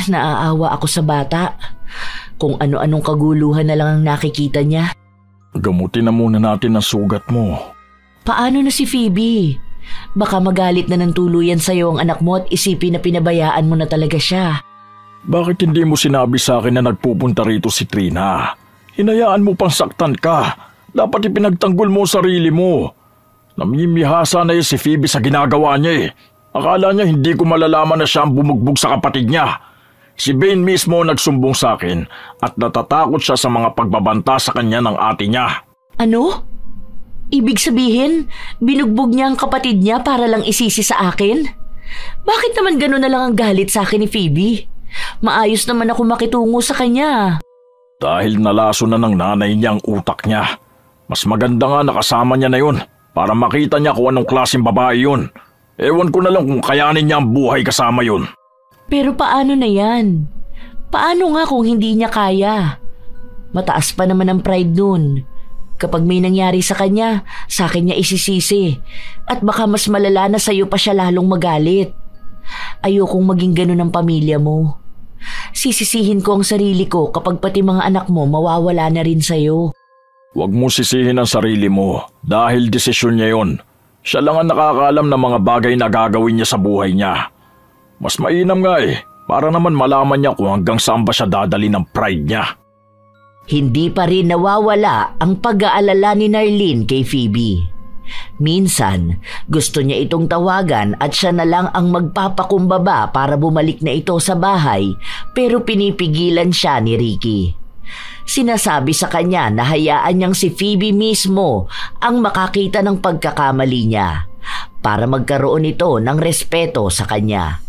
Naaawa ako sa bata. Kung ano-anong kaguluhan na lang ang nakikita niya. Gamutin na muna natin ang sugat mo. Paano na si Phoebe? Baka magalit na ng tuluyan sa'yo ang anak mo at isipin na pinabayaan mo na talaga siya. Bakit hindi mo sinabi sa akin na nagpupunta rito si Trina? Hinayaan mo pang saktan ka. Dapat ipinagtanggol mo sarili mo. Namimihasa na si Phoebe sa ginagawa niya eh. Akala niya hindi ko malalaman na siya ang bumugbog sa kapatid niya. Si Bane mismo nagsumbong sa akin at natatakot siya sa mga pagbabanta sa kanya ng ate niya. Ano? Ibig sabihin, binugbog niya ang kapatid niya para lang isisi sa akin? Bakit naman gano'n na lang ang galit sa akin ni Phoebe? Maayos naman ako makitungo sa kanya. Dahil nalaso na ng nanay niya ang utak niya. Mas maganda nga nakasama niya na yun para makita niya kung anong klaseng babae yun. Ewan ko na lang kung kayanin niya ang buhay kasama yun. Pero paano na yan? Paano nga kung hindi niya kaya? Mataas pa naman ang pride nun. Kapag may nangyari sa kanya, sa akin niya isisisi. At baka mas malala na sa'yo pa siya lalong magalit. Ayokong maging ganun ang pamilya mo. Sisisihin ko ang sarili ko kapag pati mga anak mo mawawala na rin sa'yo. Huwag mo sisihin ang sarili mo dahil desisyon niya yon. Siya lang ang nakakaalam ng mga bagay na gagawin niya sa buhay niya. Mas mainam nga para naman malaman niya kung hanggang saan ba siya dadali ng pride niya. Hindi pa rin nawawala ang pag-aalala ni Narlin kay Phoebe. Minsan, gusto niya itong tawagan at siya na lang ang magpapakumbaba para bumalik na ito sa bahay pero pinipigilan siya ni Ricky. Sinasabi sa kanya na hayaan niyang si Phoebe mismo ang makakita ng pagkakamali niya para magkaroon ito ng respeto sa kanya.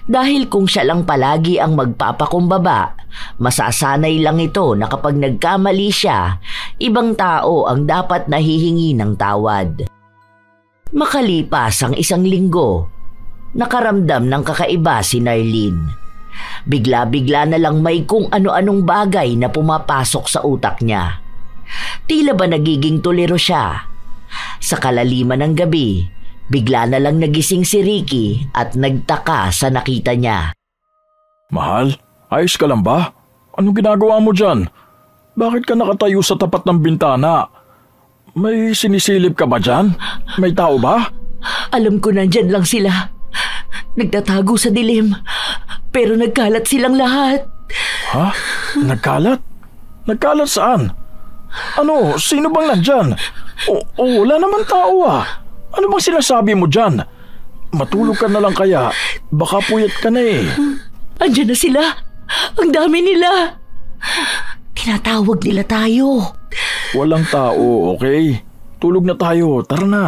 Dahil kung siya lang palagi ang magpapakumbaba, masasanay lang ito na kapag nagkamali siya, ibang tao ang dapat nahihingi ng tawad. Makalipas ang 1 linggo, nakaramdam ng kakaiba si Narlin. Bigla-bigla na lang may kung ano-anong bagay na pumapasok sa utak niya. Tila ba nagiging tuliro siya? Sa kalaliman ng gabi, bigla na lang nagising si Ricky at nagtaka sa nakita niya. Mahal, ayos ka lang ba? Anong ginagawa mo dyan? Bakit ka nakatayo sa tapat ng bintana? May sinisilip ka ba dyan? May tao ba? Alam ko nandyan lang sila. Nagtatago sa dilim. Pero nagkalat silang lahat. Ha? Nagkalat? Nagkalat saan? Ano? Sino bang nandyan? Wala naman tao ah. Ano bang sinasabi mo dyan? Matulog ka na lang kaya. Baka puyat ka na eh. Andyan na sila. Ang dami nila. Tinatawag nila tayo. Walang tao, okay? Tulog na tayo. Tara na.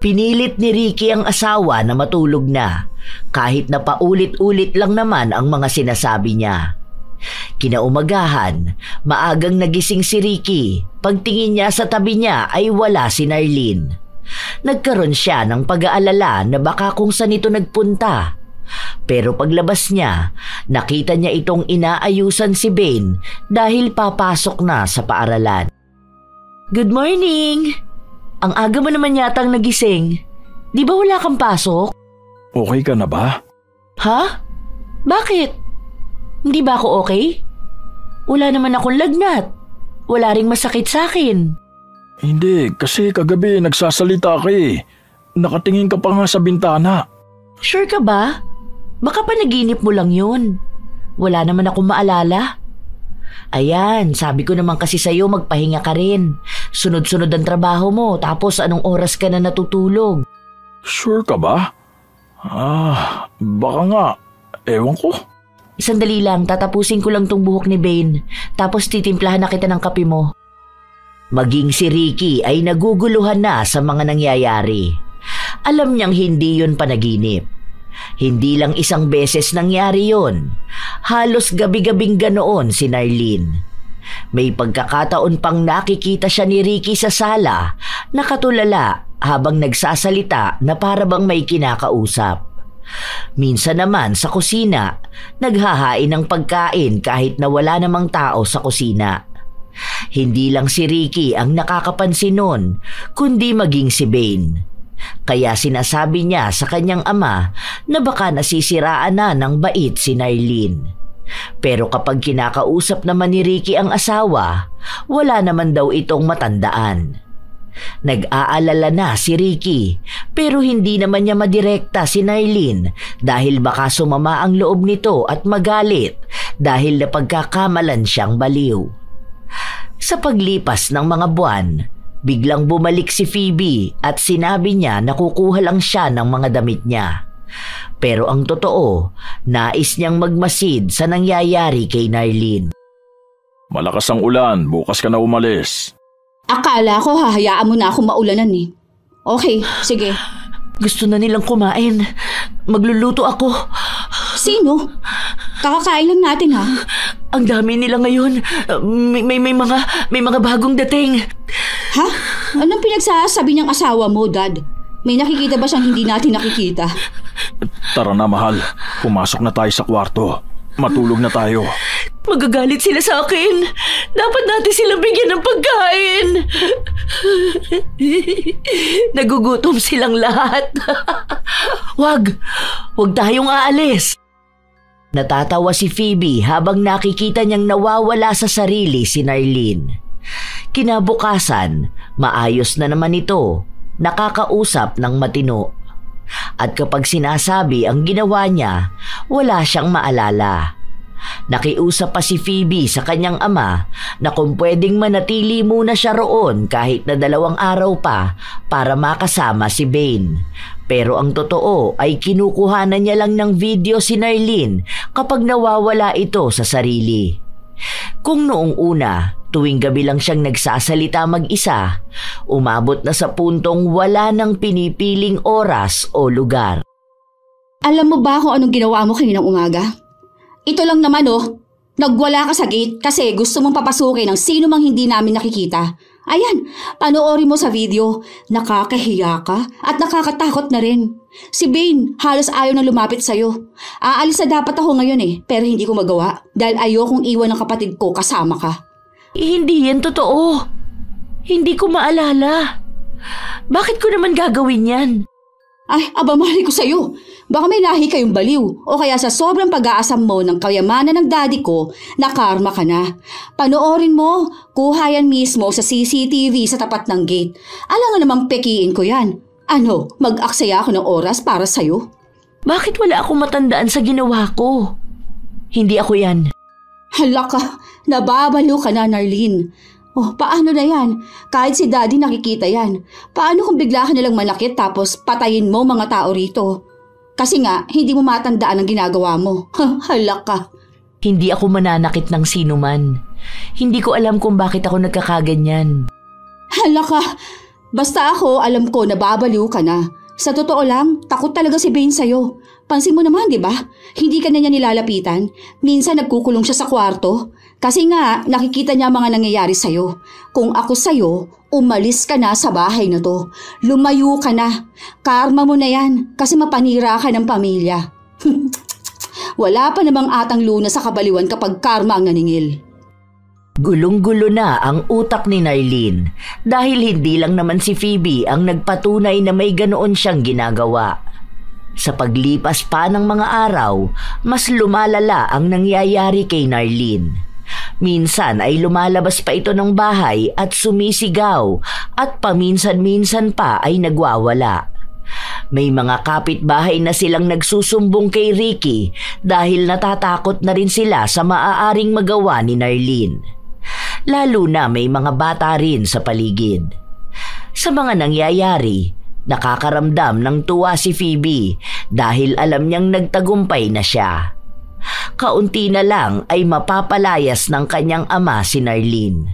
Pinilit ni Ricky ang asawa na matulog na, kahit na paulit-ulit lang naman ang mga sinasabi niya. Kinaumagahan, maagang nagising si Ricky. Pagtingin niya sa tabi niya ay wala si Narlene. Nagkaroon siya ng pag-aalala na baka kung saan ito nagpunta. Pero paglabas niya, nakita niya itong inaayusan si Bane dahil papasok na sa paaralan. Good morning! Ang aga mo naman yatang nagising. Di ba wala kang pasok? Okay ka na ba? Ha? Bakit? Hindi ba ako okay? Wala naman akong lagnat. Wala ring masakit sa akin. Hindi, kasi kagabi nagsasalita ka eh. Nakatingin ka pa nga sa bintana. Sure ka ba? Baka panaginip mo lang yun. Wala naman akong maalala. Ayan, sabi ko naman kasi sa'yo magpahinga ka rin. Sunod-sunod ang trabaho mo, tapos anong oras ka na natutulog? Sure ka ba? Baka nga. Ewan ko. Sandali lang, tatapusin ko lang tong buhok ni Bane, tapos titimplahan na kita ng kape mo. Maging si Ricky ay naguguluhan na sa mga nangyayari. Alam niyang hindi yun panaginip. Hindi lang isang beses nangyari yun. Halos gabi-gabing ganoon si Narlene. May pagkakataon pang nakikita siya ni Ricky sa sala, nakatulala habang nagsasalita na para bang may kinakausap. Minsan naman sa kusina, naghahain ng pagkain kahit na wala namang tao sa kusina. Hindi lang si Ricky ang nakakapansin nun, kundi maging si Bane. Kaya sinasabi niya sa kanyang ama na baka nasisiraan na ng bait si Narlene. Pero kapag kinakausap naman ni Ricky ang asawa, wala naman daw itong matandaan. Nag-aalala na si Ricky pero hindi naman niya madirekta si Narlene dahil baka sumama ang loob nito at magalit dahil napagkakamalan siyang baliw. Sa paglipas ng mga buwan, biglang bumalik si Phoebe at sinabi niya na kukuha lang siya ng mga damit niya. Pero ang totoo, nais niyang magmasid sa nangyayari kay Narlene. Malakas ang ulan, bukas ka na umalis. Akala ko hahayaan mo na akong maulanan eh. Okay, sige. Gusto na nilang kumain. Magluluto ako. Sino? Kakakain lang natin ha. Ang dami nila ngayon. May mga bagong dating. Ha? Anong pinagsasabi niyang asawa mo, Dad? May nakikita ba siyang hindi natin nakikita? Tara na, mahal. Pumasok na tayo sa kwarto. Matulog na tayo. Magagalit sila sa akin. Dapat natin sila bigyan ng pagkain. Nagugutom silang lahat. Wag tayong aalis. Natatawa si Phoebe habang nakikita niyang nawawala sa sarili si Narlene. Kinabukasan, maayos na naman ito, nakakausap ng matino. At kapag sinasabi ang ginawa niya, wala siyang maalala. Nakiusap pa si Phoebe sa kanyang ama na kung pwedeng manatili muna siya roon kahit na 2 araw pa para makasama si Bane. Pero ang totoo ay kinukuhanan niya lang ng video si Narlene kapag nawawala ito sa sarili. Kung noong una, tuwing gabi lang siyang nagsasalita mag-isa, umabot na sa puntong wala nang pinipiling oras o lugar. Alam mo ba kung anong ginawa mo kaninang umaga? Ito lang naman nagwala ka sa gate kasi gusto mong papasukin ng sino mang hindi namin nakikita. Ayan, panoorin mo sa video. Nakakahiya ka at nakakatakot na rin. Si Bane halos ayaw na lumapit sa'yo. Aalis na dapat ako ngayon pero hindi ko magawa dahil ayokong iwan ng kapatid ko kasama ka. Hindi yan totoo. Hindi ko maalala. Bakit ko naman gagawin yan? Ay, abamali ko sa'yo. Baka may lahi kayong baliw o kaya sa sobrang pag-aasam mo ng kayamanan ng daddy ko, nakarma ka na. Panoorin mo, kuha yan mismo sa CCTV sa tapat ng gate. Alam nga namang pekiin ko yan. Ano, mag-aksaya ako ng oras para sa'yo? Bakit wala akong matandaan sa ginawa ko? Hindi ako yan. Hala ka, nababalo ka na, Narlene. Paano na yan? Kahit si daddy nakikita yan. Paano kung bigla ka nalang manakit tapos patayin mo mga tao rito? Kasi nga, hindi mo matandaan ang ginagawa mo. Hala ka. Hindi ako mananakit ng sino man. Hindi ko alam kung bakit ako nagkakaganyan. Hala ka. Basta ako, alam ko na babaliw ka na. Sa totoo lang, takot talaga si Bane sa'yo. Pansin mo naman, di ba? Hindi ka na niya nilalapitan. Minsan nagkukulong siya sa kwarto. Kasi nga, nakikita niya ang mga nangyayari sa'yo. Kung ako sa'yo, umalis ka na sa bahay na to. Lumayo ka na. Karma mo na yan kasi mapanira ka ng pamilya. Wala pa namang atang luna sa kabaliwan kapag karma ang naningil. Gulong-gulo na ang utak ni Narlene dahil hindi lang naman si Phoebe ang nagpatunay na may ganoon siyang ginagawa. Sa paglipas pa ng mga araw, mas lumalala ang nangyayari kay Narlene. Minsan ay lumalabas pa ito ng bahay at sumisigaw at paminsan-minsan pa ay nagwawala. May mga kapitbahay na silang nagsusumbong kay Ricky dahil natatakot na rin sila sa maaaring magawa ni Narlene. Lalo na may mga bata rin sa paligid. Sa mga nangyayari, nakakaramdam ng tuwa si Phoebe dahil alam niyang nagtagumpay na siya. Kaunti na lang ay mapapalayas ng kanyang ama si Narlene.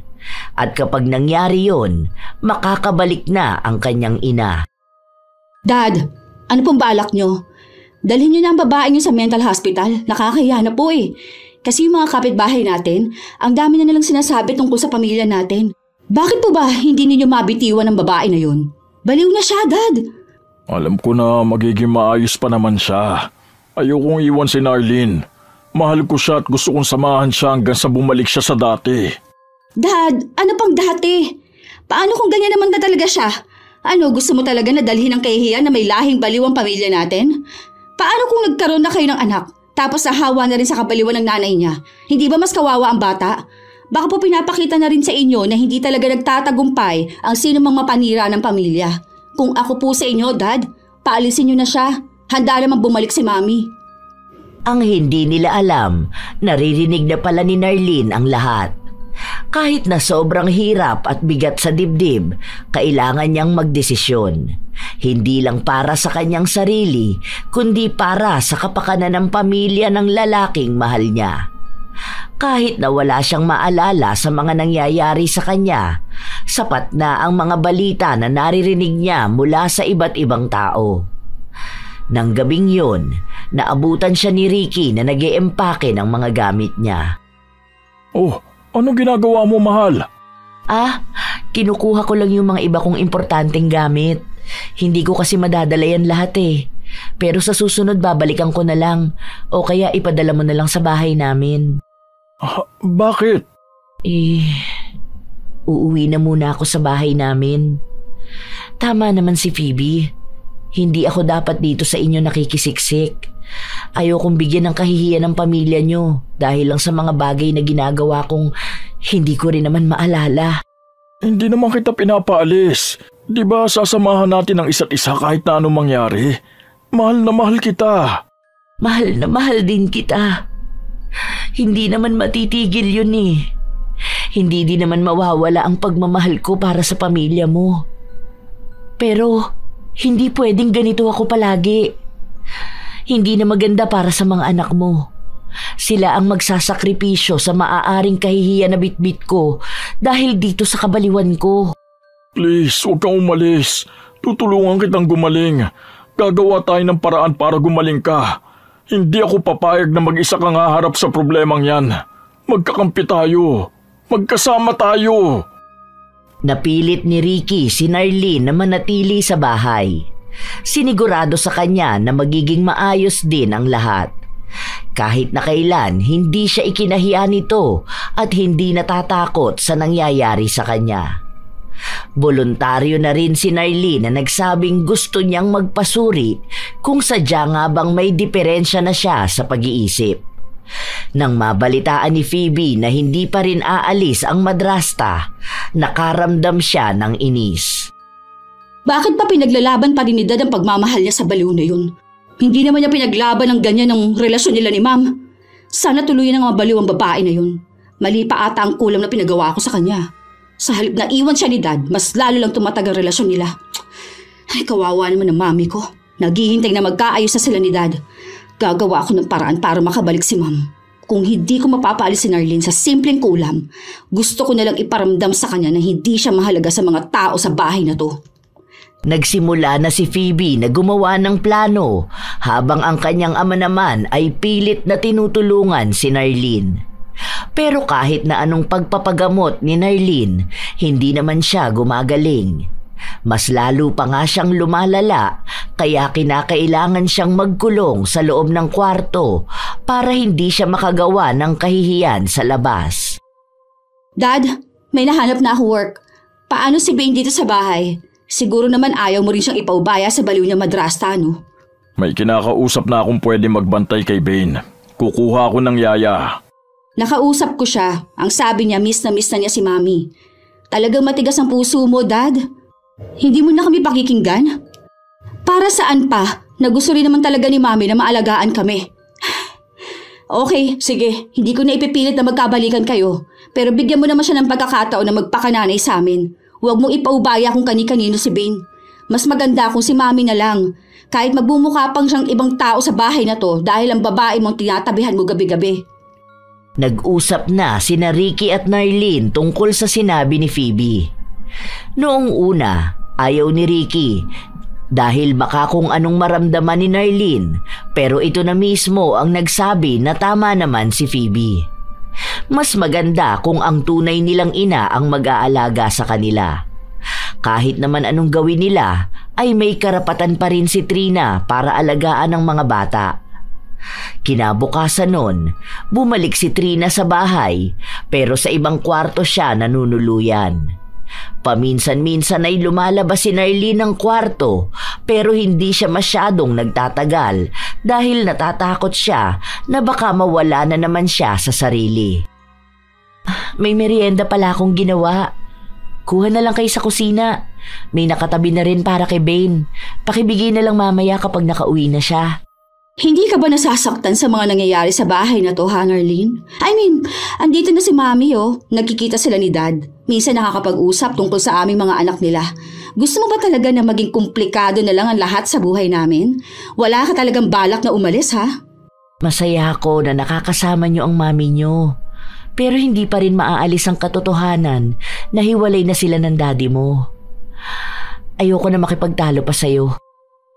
At kapag nangyari yon, makakabalik na ang kanyang ina. Dad, ano pong balak niyo? Dalhin niyo na ang babae niyo sa mental hospital. Nakakahiya na po eh. Kasi yung mga kapitbahay natin, ang dami na nilang sinasabi tungkol sa pamilya natin. Bakit po ba hindi ninyo mabitiwan ng babae na yun? Baliw na siya, Dad. Alam ko na magiging maayos pa naman siya. Ayokong iwan si Narlene. Mahal ko siya at gusto kong samahan siya hanggang sa bumalik siya sa dati. Dad, ano pang dati? Paano kung ganyan naman na talaga siya? Ano, gusto mo talaga na dalhin ng kahihiyan na may lahing baliw ang pamilya natin? Paano kung nagkaroon na kayo ng anak, tapos nahawa na rin sa kabaliwan ng nanay niya? Hindi ba mas kawawa ang bata? Baka po pinapakita na rin sa inyo na hindi talaga nagtatagumpay ang sino mang mapanira ng pamilya. Kung ako po sa inyo, Dad, paalisin niyo na siya. Handa namang bumalik si Mami. Ang hindi nila alam, naririnig na pala ni Narlene ang lahat. Kahit na sobrang hirap at bigat sa dibdib, kailangan niyang magdesisyon. Hindi lang para sa kanyang sarili, kundi para sa kapakanan ng pamilya ng lalaking mahal niya. Kahit na wala siyang maalala sa mga nangyayari sa kanya, sapat na ang mga balita na naririnig niya mula sa iba't ibang tao. Nang gabing yun, naabutan siya ni Ricky na nag-eempake ng mga gamit niya. Oh, anong ginagawa mo, mahal? Kinukuha ko lang yung mga iba kong importanteng gamit. Hindi ko kasi madadala yan lahat eh. Pero sa susunod babalikan ko na lang o kaya ipadala mo na lang sa bahay namin. Bakit? Uuwi na muna ako sa bahay namin. Tama naman si Phoebe. Hindi ako dapat dito sa inyo nakikisiksik. Ayokong bigyan ng kahihiyan ng pamilya nyo dahil lang sa mga bagay na ginagawa kong hindi ko rin naman maalala. Hindi naman kita pinapaalis. Di ba sasamahan natin ang isa't isa kahit na anong mangyari? Mahal na mahal kita. Mahal na mahal din kita. Hindi naman matitigil yun eh. Hindi din naman mawawala ang pagmamahal ko para sa pamilya mo. Pero hindi pwedeng ganito ako palagi. Hindi na maganda para sa mga anak mo. Sila ang magsasakripisyo sa maaaring kahihiyan na bitbit ko dahil dito sa kabaliwan ko. Please, huwag kang umalis. Tutulungan kitang gumaling. Gagawa tayo ng paraan para gumaling ka. Hindi ako papayag na mag-isa kang haharap sa problemang yan. Magkakampi tayo. Magkasama tayo. Napilit ni Ricky si Narlene na manatili sa bahay. Sinigurado sa kanya na magiging maayos din ang lahat. Kahit na kailan, hindi siya ikinahiya nito at hindi natatakot sa nangyayari sa kanya. Voluntaryo na rin si Narlene na nagsabing gusto niyang magpasuri kung sadya nga bang may diferensya na siya sa pag-iisip. Nang mabalitaan ni Phoebe na hindi pa rin aalis ang madrasta, nakaramdam siya ng inis. Bakit pa pinaglalaban pa rin ni Dad ang pagmamahal niya sa baliw na yun? Hindi naman niya pinaglaban ng ganyan ng relasyon nila ni Ma'am. Sana tuluyan ng mabaliw ang babae na yun. Mali pa ata ang kulam na pinagawa ko sa kanya. Sa halip na iwan siya ni Dad, mas lalo lang tumatag ang relasyon nila. Ay, kawawa naman ng mami ko. Naghihintay na magkaayos na sila ni Dad. Gagawa ako ng paraan para makabalik si Ma'am. Kung hindi ko mapapaalis si Narlene sa simpleng kulam, gusto ko nalang iparamdam sa kanya na hindi siya mahalaga sa mga tao sa bahay na to. Nagsimula na si Phoebe na gumawa ng plano habang ang kanyang ama naman ay pilit na tinutulungan si Narlene. Pero kahit na anong pagpapagamot ni Narlene, hindi naman siya gumagaling. Mas lalo pa nga siyang lumalala kaya kinakailangan siyang magkulong sa loob ng kwarto para hindi siya makagawa ng kahihiyan sa labas. Dad, may nahanap na ako work. Paano si Bane dito sa bahay? Siguro naman ayaw mo rin siyang ipaubaya sa baliw niya madrasta, no? May kinakausap na akong pwede magbantay kay Bane. Kukuha ako ng yaya. Nakausap ko siya. Ang sabi niya, miss na niya si Mami. Talagang matigas ang puso mo, Dad. Hindi mo na kami pakikinggan? Para saan pa? Na gusto rin naman talaga ni Mami na maalagaan kami. Okay, sige. Hindi ko na ipipilit na magkabalikan kayo. Pero bigyan mo naman siya ng pagkakataon na magpakananay sa amin. Huwag mong ipaubaya kung kani-kanino si Bane. Mas maganda kung si Mami na lang. Kahit magbumukha pang siyang ibang tao sa bahay na to dahil ang babae mong tinatabihan mo gabi-gabi. Nag-usap na sina Ricky at Narlene tungkol sa sinabi ni Phoebe. Noong una, ayaw ni Ricky dahil baka kung anong maramdaman ni Narlene, pero ito na mismo ang nagsabi na tama naman si Phoebe. Mas maganda kung ang tunay nilang ina ang mag-aalaga sa kanila. Kahit naman anong gawin nila, ay may karapatan pa rin si Trina para alagaan ang mga bata. Kinabukasan nun, bumalik si Trina sa bahay pero sa ibang kwarto siya nanunuluyan. Paminsan-minsan ay lumalabas si Narlene ng kwarto pero hindi siya masyadong nagtatagal dahil natatakot siya na baka mawala na naman siya sa sarili. May merienda pala akong ginawa. Kuha na lang kayo sa kusina. May nakatabi na rin para kay Bane. Pakibigay na lang mamaya kapag nakauwi na siya. Hindi ka ba nasasaktan sa mga nangyayari sa bahay na to, ha, Narlene? Andito na si Mami, oh. Nagkikita sila ni Dad. Minsan nakakapag-usap tungkol sa aming mga anak nila. Gusto mo ba talaga na maging komplikado na lang ang lahat sa buhay namin? Wala ka talagang balak na umalis, ha? Masaya ako na nakakasama niyo ang mami niyo. Pero hindi pa rin maaalis ang katotohanan na hiwalay na sila ng daddy mo. Ayoko na makipagtalo pa sa'yo.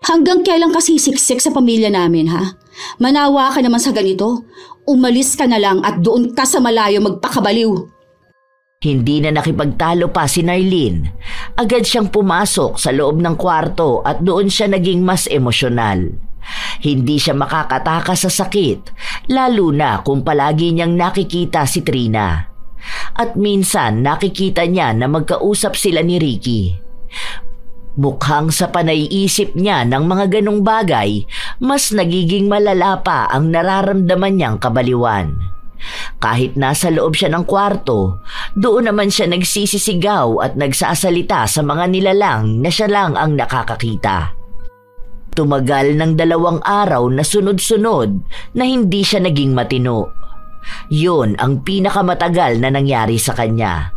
Hanggang kailan ka sisiksik sa pamilya namin, ha? Manawa ka naman sa ganito. Umalis ka na lang at doon ka sa malayo magpakabaliw. Hindi na nakipagtalo pa si Narlene. Agad siyang pumasok sa loob ng kwarto at doon siya naging mas emosyonal. Hindi siya makakatakas sa sakit, lalo na kung palagi niyang nakikita si Trina. At minsan nakikita niya na magkausap sila ni Ricky. Mukhang sa panay-isip niya ng mga ganong bagay, mas nagiging malala pa ang nararamdaman niyang kabaliwan. Kahit nasa loob siya ng kwarto, doon naman siya nagsisisigaw at nagsasalita sa mga nilalang na siya lang ang nakakakita. Tumagal ng 2 araw na sunod-sunod na hindi siya naging matino. Yun ang pinakamatagal na nangyari sa kanya.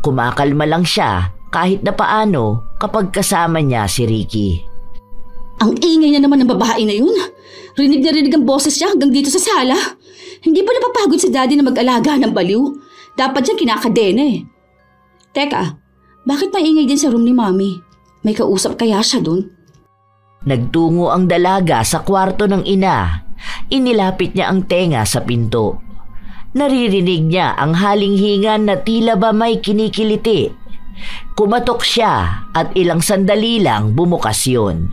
Kumakalma lang siya kahit na paano kapag kasama niya si Ricky. Ang ingay na naman ng babae na yun. Rinig na rinig ang boses niya hanggang dito sa sala. Hindi ba napapagod si Daddy na mag-alaga ng baliw? Dapat siyang kinakadena eh. Teka, bakit maingay din sa room ni Mami? May kausap kaya siya dun? Nagtungo ang dalaga sa kwarto ng ina. Inilapit niya ang tenga sa pinto. Naririnig niya ang halinghingan na tila ba may kinikiliti. Kumatok siya at ilang sandali lang bumukas yun.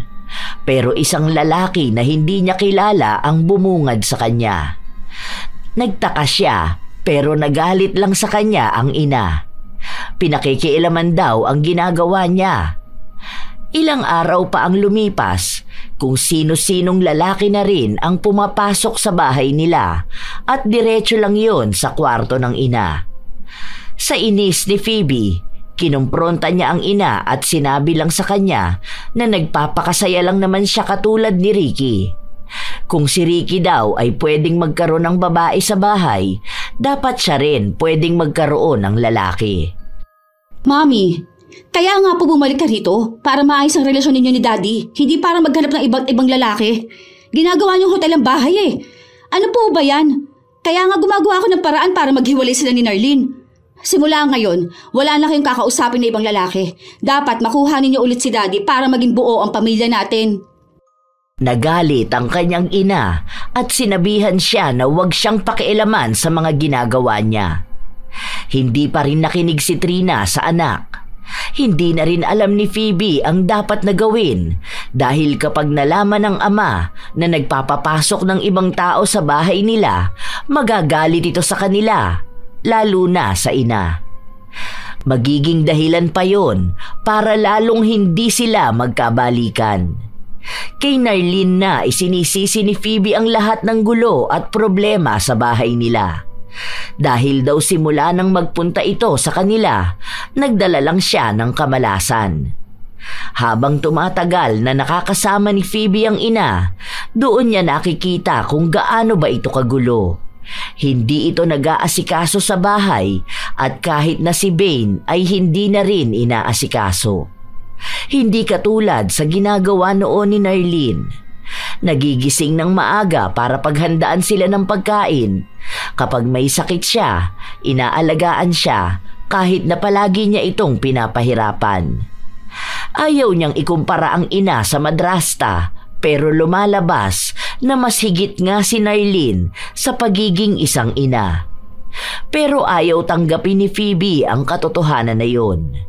Pero isang lalaki na hindi niya kilala ang bumungad sa kanya. Nagtaka siya pero nagalit lang sa kanya ang ina. Pinakikialaman daw ang ginagawa niya. Ilang araw pa ang lumipas kung sino-sinong lalaki na rin ang pumapasok sa bahay nila at diretso lang yon sa kwarto ng ina. Sa inis ni Phoebe, kinumpronta niya ang ina at sinabi lang sa kanya na nagpapakasaya lang naman siya katulad ni Ricky. Kung si Ricky daw ay pwedeng magkaroon ng babae sa bahay, dapat siya rin pwedeng magkaroon ng lalaki. Mami, kaya nga po bumalik ka rito para maayos ang relasyon ninyo ni Daddy, hindi para maghanap ng iba't ibang lalaki. Ginagawa niyong hotel ang bahay eh. Ano po ba yan? Kaya nga gumagawa ako ng paraan para maghiwalay sila ni Narlene. Simula ngayon, wala na kayong kakausapin na ibang lalaki. Dapat makuha ninyo ulit si Daddy para maging buo ang pamilya natin. Nagalit ang kanyang ina at sinabihan siya na huwag siyang pakialaman sa mga ginagawa niya. Hindi pa rin nakinig si Trina sa anak. Hindi na rin alam ni Phoebe ang dapat na gawin dahil kapag nalaman ng ama na nagpapapasok ng ibang tao sa bahay nila, magagalit ito sa kanila, lalo na sa ina. Magiging dahilan pa yon para lalong hindi sila magkabalikan. Kay Narlene na isinisisi ni Phoebe ang lahat ng gulo at problema sa bahay nila. Dahil daw simula nang magpunta ito sa kanila, nagdala lang siya ng kamalasan. Habang tumatagal na nakakasama ni Phoebe ang ina, doon niya nakikita kung gaano ba ito kagulo. Hindi ito nag-aasikaso sa bahay at kahit na si Bane ay hindi na rin inaasikaso. Hindi katulad sa ginagawa noon ni Narlene. Nagigising ng maaga para paghandaan sila ng pagkain. Kapag may sakit siya, inaalagaan siya kahit na palagi niya itong pinapahirapan. Ayaw niyang ikumpara ang ina sa madrasta pero lumalabas na mas higit nga si Narlene sa pagiging isang ina. Pero ayaw tanggapin ni Phoebe ang katotohanan na yun.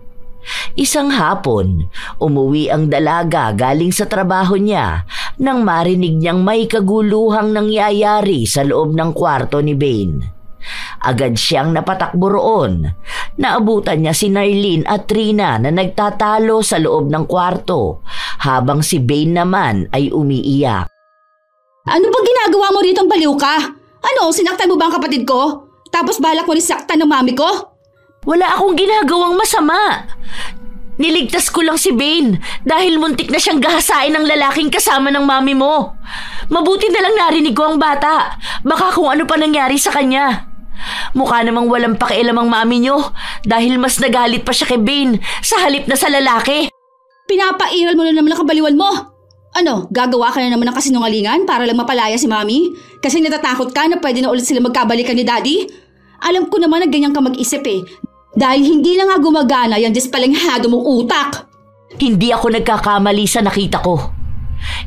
Isang hapon, umuwi ang dalaga galing sa trabaho niya nang marinig niyang may kaguluhang nangyayari sa loob ng kwarto ni Bane. Agad siyang napatakbo roon. Naabutan niya si Narlene at Trina na nagtatalo sa loob ng kwarto habang si Bane naman ay umiiyak. Ano bang ginagawa mo rito, baliw ka? Ano, sinaktan mo ba ang kapatid ko? Tapos balak mo rin saktan ng mami ko? Wala akong ginagawang masama. Niligtas ko lang si Bane dahil muntik na siyang gahasain ng lalaking kasama ng mami mo. Mabuti na lang narinig ko ang bata. Baka kung ano pa nangyari sa kanya. Mukha namang walang pakialam ang mami niyo dahil mas nagalit pa siya kay Bane sa halip na sa lalaki. Pinapairal mo na naman ang kabaliwan mo. Ano, gagawa ka na naman ng kasinungalingan para lang mapalaya si mami? Kasi natatakot ka na pwede na ulit sila magkabalikan ni Daddy? Alam ko naman na ganyan ka mag-isip eh. Dahil hindi na nga gumagana yung dispalenghado mong utak. Hindi ako nagkakamali sa nakita ko.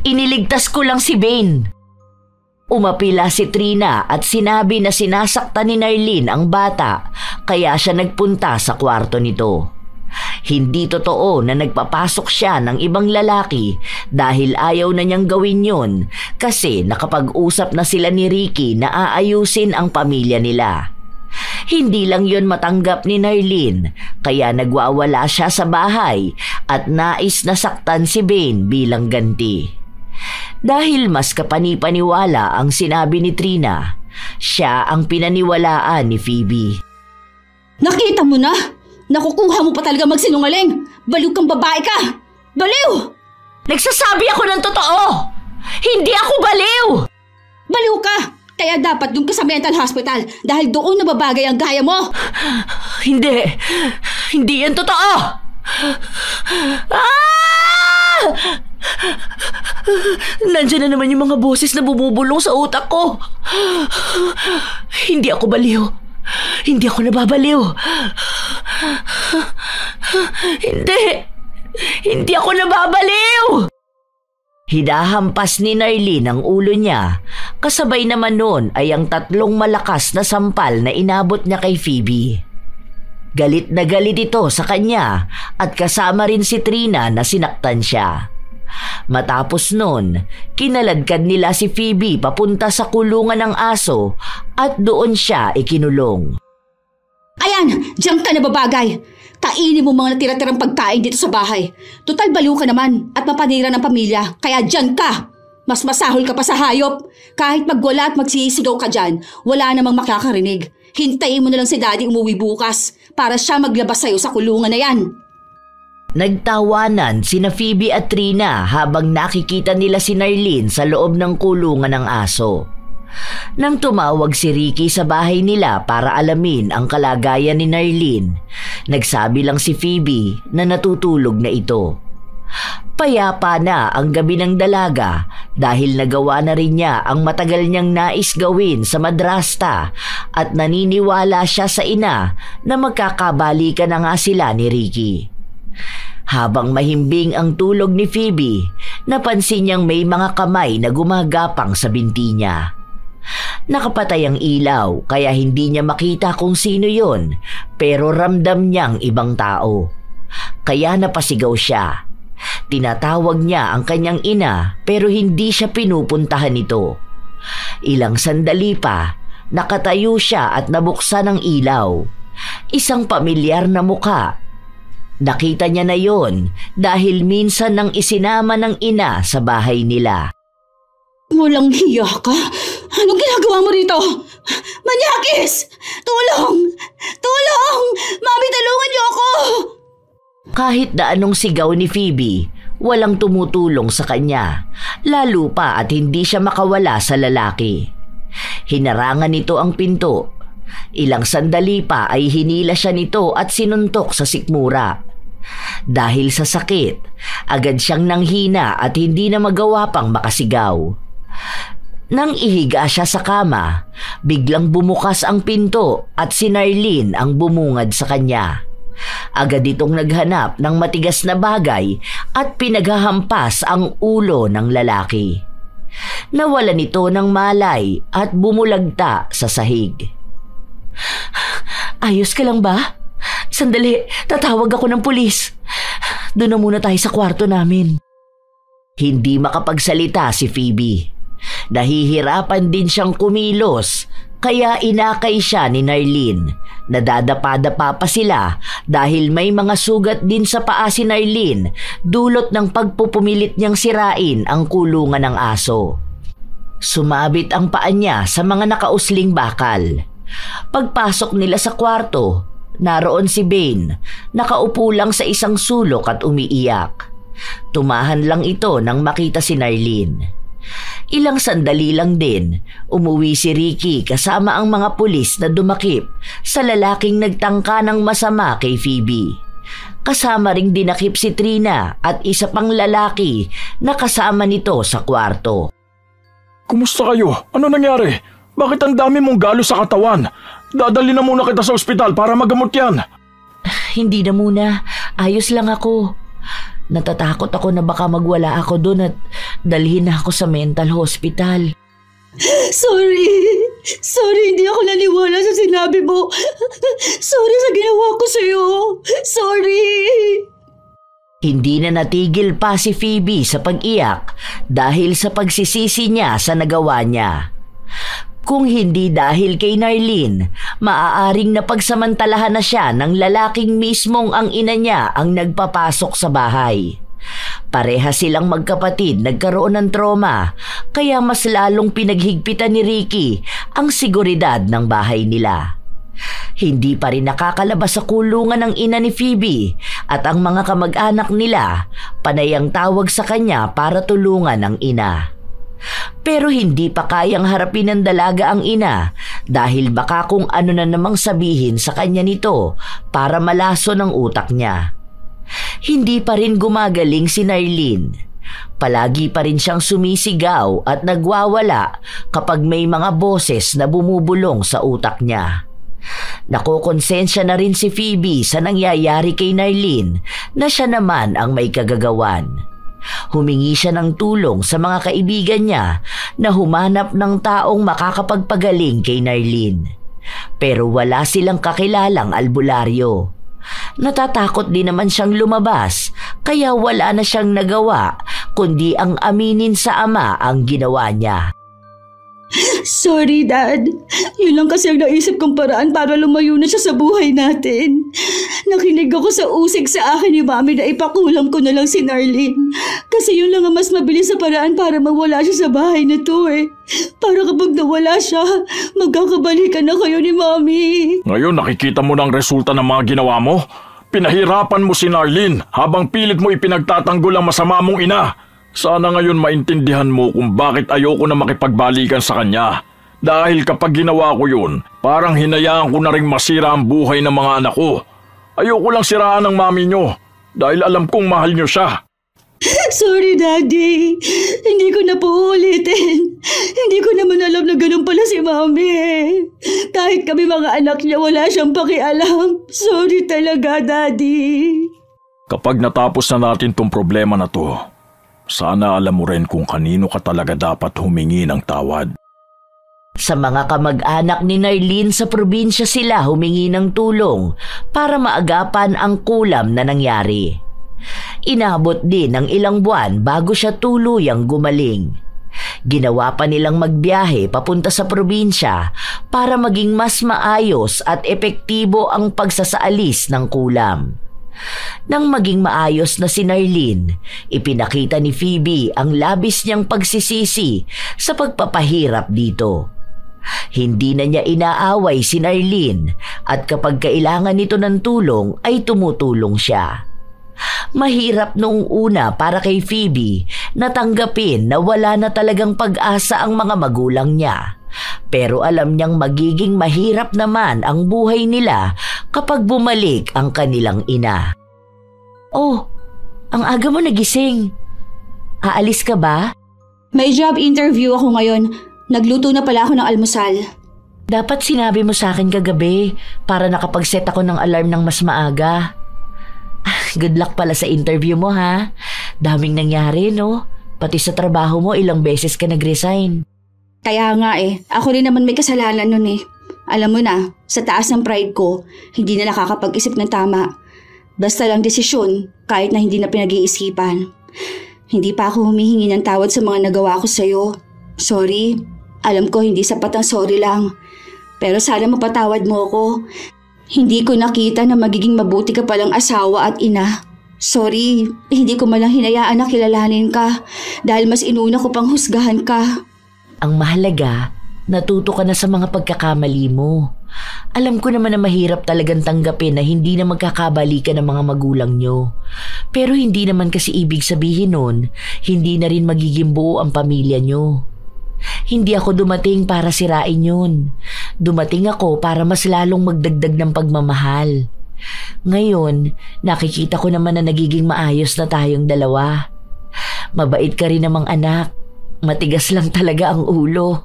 Iniligtas ko lang si Bane. Umapila si Trina at sinabi na sinasaktan ni Narlene ang bata kaya siya nagpunta sa kwarto nito. Hindi totoo na nagpapasok siya ng ibang lalaki dahil ayaw na niyang gawin yun kasi nakapag-usap na sila ni Ricky na aayusin ang pamilya nila. Hindi lang yon matanggap ni Narlene kaya nagwawala siya sa bahay at nais na saktan si Bane bilang ganti. Dahil mas kapani-paniwala ang sinabi ni Trina, siya ang pinaniwalaan ni Phoebe. Nakita mo na? Nakukuha mo pa talaga magsinungaling. Baliw kang babae ka. Baliw! Nagsasabi ako ng totoo! Hindi ako baliw! Baliw ka! Kaya dapat doon ka sa mental hospital dahil doon nababagay ang gaya mo. Hindi. Hindi yan totoo. Ah! Nandiyan na naman yung mga boses na bumubulong sa utak ko. Hindi ako baliw. Hindi ako nababaliw. Hindi. Hindi ako nababaliw. Hidahampas ni Narlene ang ulo niya. Kasabay naman noon ay ang 3 malakas na sampal na inabot niya kay Phoebe. Galit na galit ito sa kanya at kasama rin si Trina na sinaktan siya. Matapos noon, kinaladkad nila si Phoebe papunta sa kulungan ng aso at doon siya ikinulong. Ayan, diyan ka na babagay. Kainin mo mga natira-tirang pagkain dito sa bahay. Total baliw ka naman at mapanira ng pamilya, kaya diyan ka. Mas masahol ka pa sa hayop. Kahit magwala at magsisigaw ka dyan, wala namang makakarinig. Hintayin mo na lang si Daddy umuwi bukas para siya maglabas sa'yo sa kulungan na yan. Nagtawanan sina Phoebe at Trina habang nakikita nila si Narlene sa loob ng kulungan ng aso. Nang tumawag si Ricky sa bahay nila para alamin ang kalagayan ni Narlene, nagsabi lang si Phoebe na natutulog na ito. Payapa na ang gabi ng dalaga dahil nagawa na rin niya ang matagal niyang nais gawin sa madrasta at naniniwala siya sa ina na magkakabalikan na nga sila ni Ricky. Habang mahimbing ang tulog ni Phoebe, napansin niyang may mga kamay na gumagapang sa binti niya. Nakapatay ang ilaw kaya hindi niya makita kung sino yon, pero ramdam niyang ibang tao. Kaya napasigaw siya. Tinatawag niya ang kanyang ina pero hindi siya pinupuntahan nito. Ilang sandali pa, nakatayo siya at nabuksan ang ilaw. Isang pamilyar na muka. Nakita niya na yon dahil minsan nang isinama ng ina sa bahay nila. Walang hiya ka? Anong ginagawa mo rito? Manyakis! Tulong! Tulong! Mami, tulungan niyo ako! Kahit na anong sigaw ni Phoebe, walang tumutulong sa kanya, lalo pa at hindi siya makawala sa lalaki. Hinarangan nito ang pinto. Ilang sandali pa ay hinila siya nito at sinuntok sa sikmura. Dahil sa sakit, agad siyang nanghina at hindi na magawa pang makasigaw. Nang ihiga siya sa kama, biglang bumukas ang pinto at si Narlene ang bumungad sa kanya. Agad itong naghanap ng matigas na bagay at pinaghahampas ang ulo ng lalaki. Nawalan ito ng malay at bumulagta sa sahig. Ayos ka lang ba? Sandali, tatawag ako ng pulis. Doon na muna tayo sa kwarto namin. Hindi makapagsalita si Phoebe. Nahihirapan din siyang kumilos, kaya inakay siya ni Narlene. Nadadapa-dapa pa sila dahil may mga sugat din sa paa si Narlene, dulot ng pagpupumilit niyang sirain ang kulungan ng aso. Sumabit ang paa niya sa mga nakausling bakal. Pagpasok nila sa kwarto, naroon si Bane, nakaupo lang sa isang sulok at umiiyak. Tumahan lang ito nang makita si Narlene. Ilang sandali lang din, umuwi si Ricky kasama ang mga pulis na dumakip sa lalaking nagtangka ng masama kay Phoebe. Kasama ring dinakip si Trina at isa pang lalaki na kasama nito sa kwarto. Kumusta kayo? Ano nangyari? Bakit ang dami mong galo sa katawan? Dadali na muna kita sa ospital para magamot yan. Hindi na muna. Ayos lang ako. Natatakot ako na baka magwala ako doon at dalhin na ako sa mental hospital. Sorry, hindi ako naniwala sa sinabi mo. Sorry sa ginawa ko sa'yo. Sorry. Hindi na natigil pa si Phoebe sa pag-iyak dahil sa pagsisisi niya sa nagawa niya. Kung hindi dahil kay Narlene, maaaring napagsamantalahan na siya ng lalaking mismong ang ina niya ang nagpapasok sa bahay. Pareha silang magkapatid nagkaroon ng trauma, kaya mas lalong pinaghigpitan ni Ricky ang seguridad ng bahay nila. Hindi pa rin nakakalabas sa kulungan ng ina ni Phoebe at ang mga kamag-anak nila panay ang tawag sa kanya para tulungan ang ina. Pero hindi pa kayang harapin ng dalaga ang ina dahil baka kung ano na namang sabihin sa kanya nito para malaso ng utak niya. Hindi pa rin gumagaling si Narlene. Palagi pa rin siyang sumisigaw at nagwawala kapag may mga boses na bumubulong sa utak niya. Nakokonsensya na rin si Phoebe sa nangyayari kay Narlene na siya naman ang may kagagawan. Humingi siya ng tulong sa mga kaibigan niya na humanap ng taong makakapagpagaling kay Narlene. Pero wala silang kakilalang albularyo. Natatakot din naman siyang lumabas kaya wala na siyang nagawa kundi ang aminin sa ama ang ginawa niya. Sorry, Dad. Yun lang kasi ang naisip kong paraan para lumayo na siya sa buhay natin. Nakinig ako sa usig sa akin ni Mami na ipakulam ko na lang si Narlene. Kasi yun lang ang mas mabilis sa paraan para mawala siya sa bahay na to eh. Para kapag nawala siya, magkakabalikan na kayo ni Mami. Ngayon nakikita mo ng resulta ng mga ginawa mo? Pinahirapan mo si Narlene habang pilit mo ipinagtatanggol ang masama mong ina. Sana ngayon maintindihan mo kung bakit ayoko na makipagbalikan sa kanya. Dahil kapag ginawa ko yun, parang hinayaan ko na ring masira ang buhay ng mga anak ko. Ayoko lang siraan ang mami nyo dahil alam kong mahal nyo siya. Sorry, Daddy. Hindi ko na po uulitin. Hindi ko naman alam na ganun pala si Mami eh. Kahit kami mga anak niya, wala siyang pakialam. Sorry talaga, Daddy. Kapag natapos na natin tong problema na to, sana alam mo rin kung kanino ka talaga dapat humingi ng tawad. Sa mga kamag-anak ni Narlene sa probinsya sila humingi ng tulong para maagapan ang kulam na nangyari. Inabot din ng ilang buwan bago siya tuluyang gumaling. Ginawa pa nilang magbiyahe papunta sa probinsya para maging mas maayos at epektibo ang pagsasaalis ng kulam. Nang maging maayos na si Narlene, ipinakita ni Phoebe ang labis niyang pagsisisi sa pagpapahirap dito. Hindi na niya inaaway si Narlene at kapag kailangan nito ng tulong ay tumutulong siya. Mahirap noong una para kay Phoebe na tanggapin na wala na talagang pag-asa ang mga magulang niya. Pero alam niyang magiging mahirap naman ang buhay nila kapag bumalik ang kanilang ina. Oh, ang aga mo nagising. Aalis ka ba? May job interview ako ngayon. Nagluto na pala ako ng almusal. Dapat sinabi mo sa akin kagabi para nakapag-set ako ng alarm ng mas maaga. Good luck pala sa interview mo ha. Daming nangyari no? Pati sa trabaho mo ilang beses ka nag-resign. Kaya nga eh, ako rin naman may kasalanan nun eh. Alam mo na, sa taas ng pride ko, hindi na nakakapag-isip ng tama. Basta lang desisyon, kahit na hindi na pinag-iisipan. Hindi pa ako humihingi ng tawad sa mga nagawa ko sa'yo. Sorry. Alam ko hindi sapat ang sorry lang. Pero sana mapatawad mo ako. Hindi ko nakita na magiging mabuti ka palang asawa at ina. Sorry, hindi ko malang hinayaan na kilalanin ka dahil mas inuna ko pang husgahan ka. Ang mahalaga, natuto ka na sa mga pagkakamali mo. Alam ko naman na mahirap talagang tanggapin na hindi na magkakabalikan ng mga magulang nyo. Pero hindi naman kasi ibig sabihin nun, hindi na rin magiging buo ang pamilya nyo. Hindi ako dumating para sirain yun. Dumating ako para mas lalong magdagdag ng pagmamahal. Ngayon, nakikita ko naman na nagiging maayos na tayong dalawa. Mabait ka rin namang anak. Matigas lang talaga ang ulo.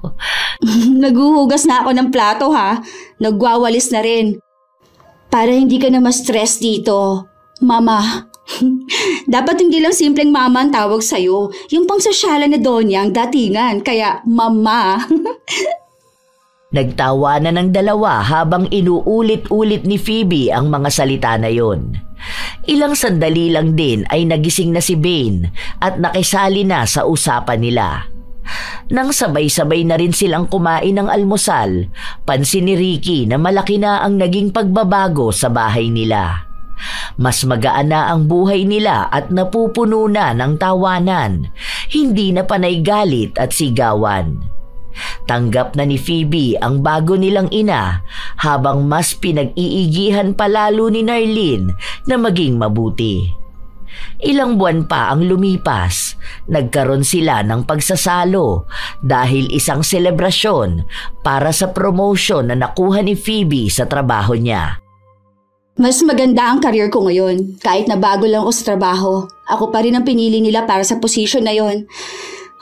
Naguhugas na ako ng plato ha. Nagwawalis na rin. Para hindi ka na ma-stress dito. Mama. Dapat hindi lang simpleng mama ang tawag sa'yo. Yung pangsosyalan na Donya ang datingan. Kaya mama. Nagtawa na ng dalawa habang inuulit-ulit ni Phoebe ang mga salita na yon. Ilang sandali lang din ay nagising na si Bane at nakisali na sa usapan nila. Nang sabay-sabay na rin silang kumain ng almusal, pansin ni Ricky na malaki na ang naging pagbabago sa bahay nila. Mas magaan na ang buhay nila at napupuno na ng tawanan, hindi na panay galit at sigawan. Tanggap na ni Phoebe ang bago nilang ina habang mas pinag-iigihan palalo ni Narlene na maging mabuti. Ilang buwan pa ang lumipas, nagkaroon sila ng pagsasalo dahil isang selebrasyon para sa promotion na nakuha ni Phoebe sa trabaho niya. Mas maganda ang career ko ngayon. Kahit na bago lang ako sa trabaho, ako pa rin ang pinili nila para sa position na yon.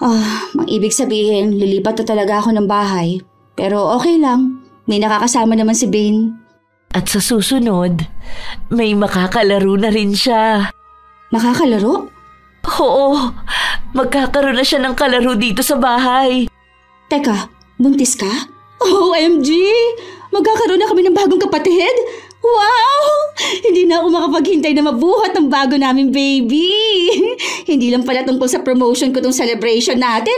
Ang ibig sabihin, lilipat na talaga ako ng bahay. Pero okay lang, may nakakasama naman si Bane. At sa susunod, may makakalaro na rin siya. Makakalaro? Oo, magkakaroon na siya ng kalaro dito sa bahay. Teka, buntis ka? OMG! Magkakaroon na kami ng bagong kapatid? Wow! Hindi na ako makapaghintay na mabuhat ng bago naming baby. Hindi lang pala tungkol sa promotion ko tong celebration natin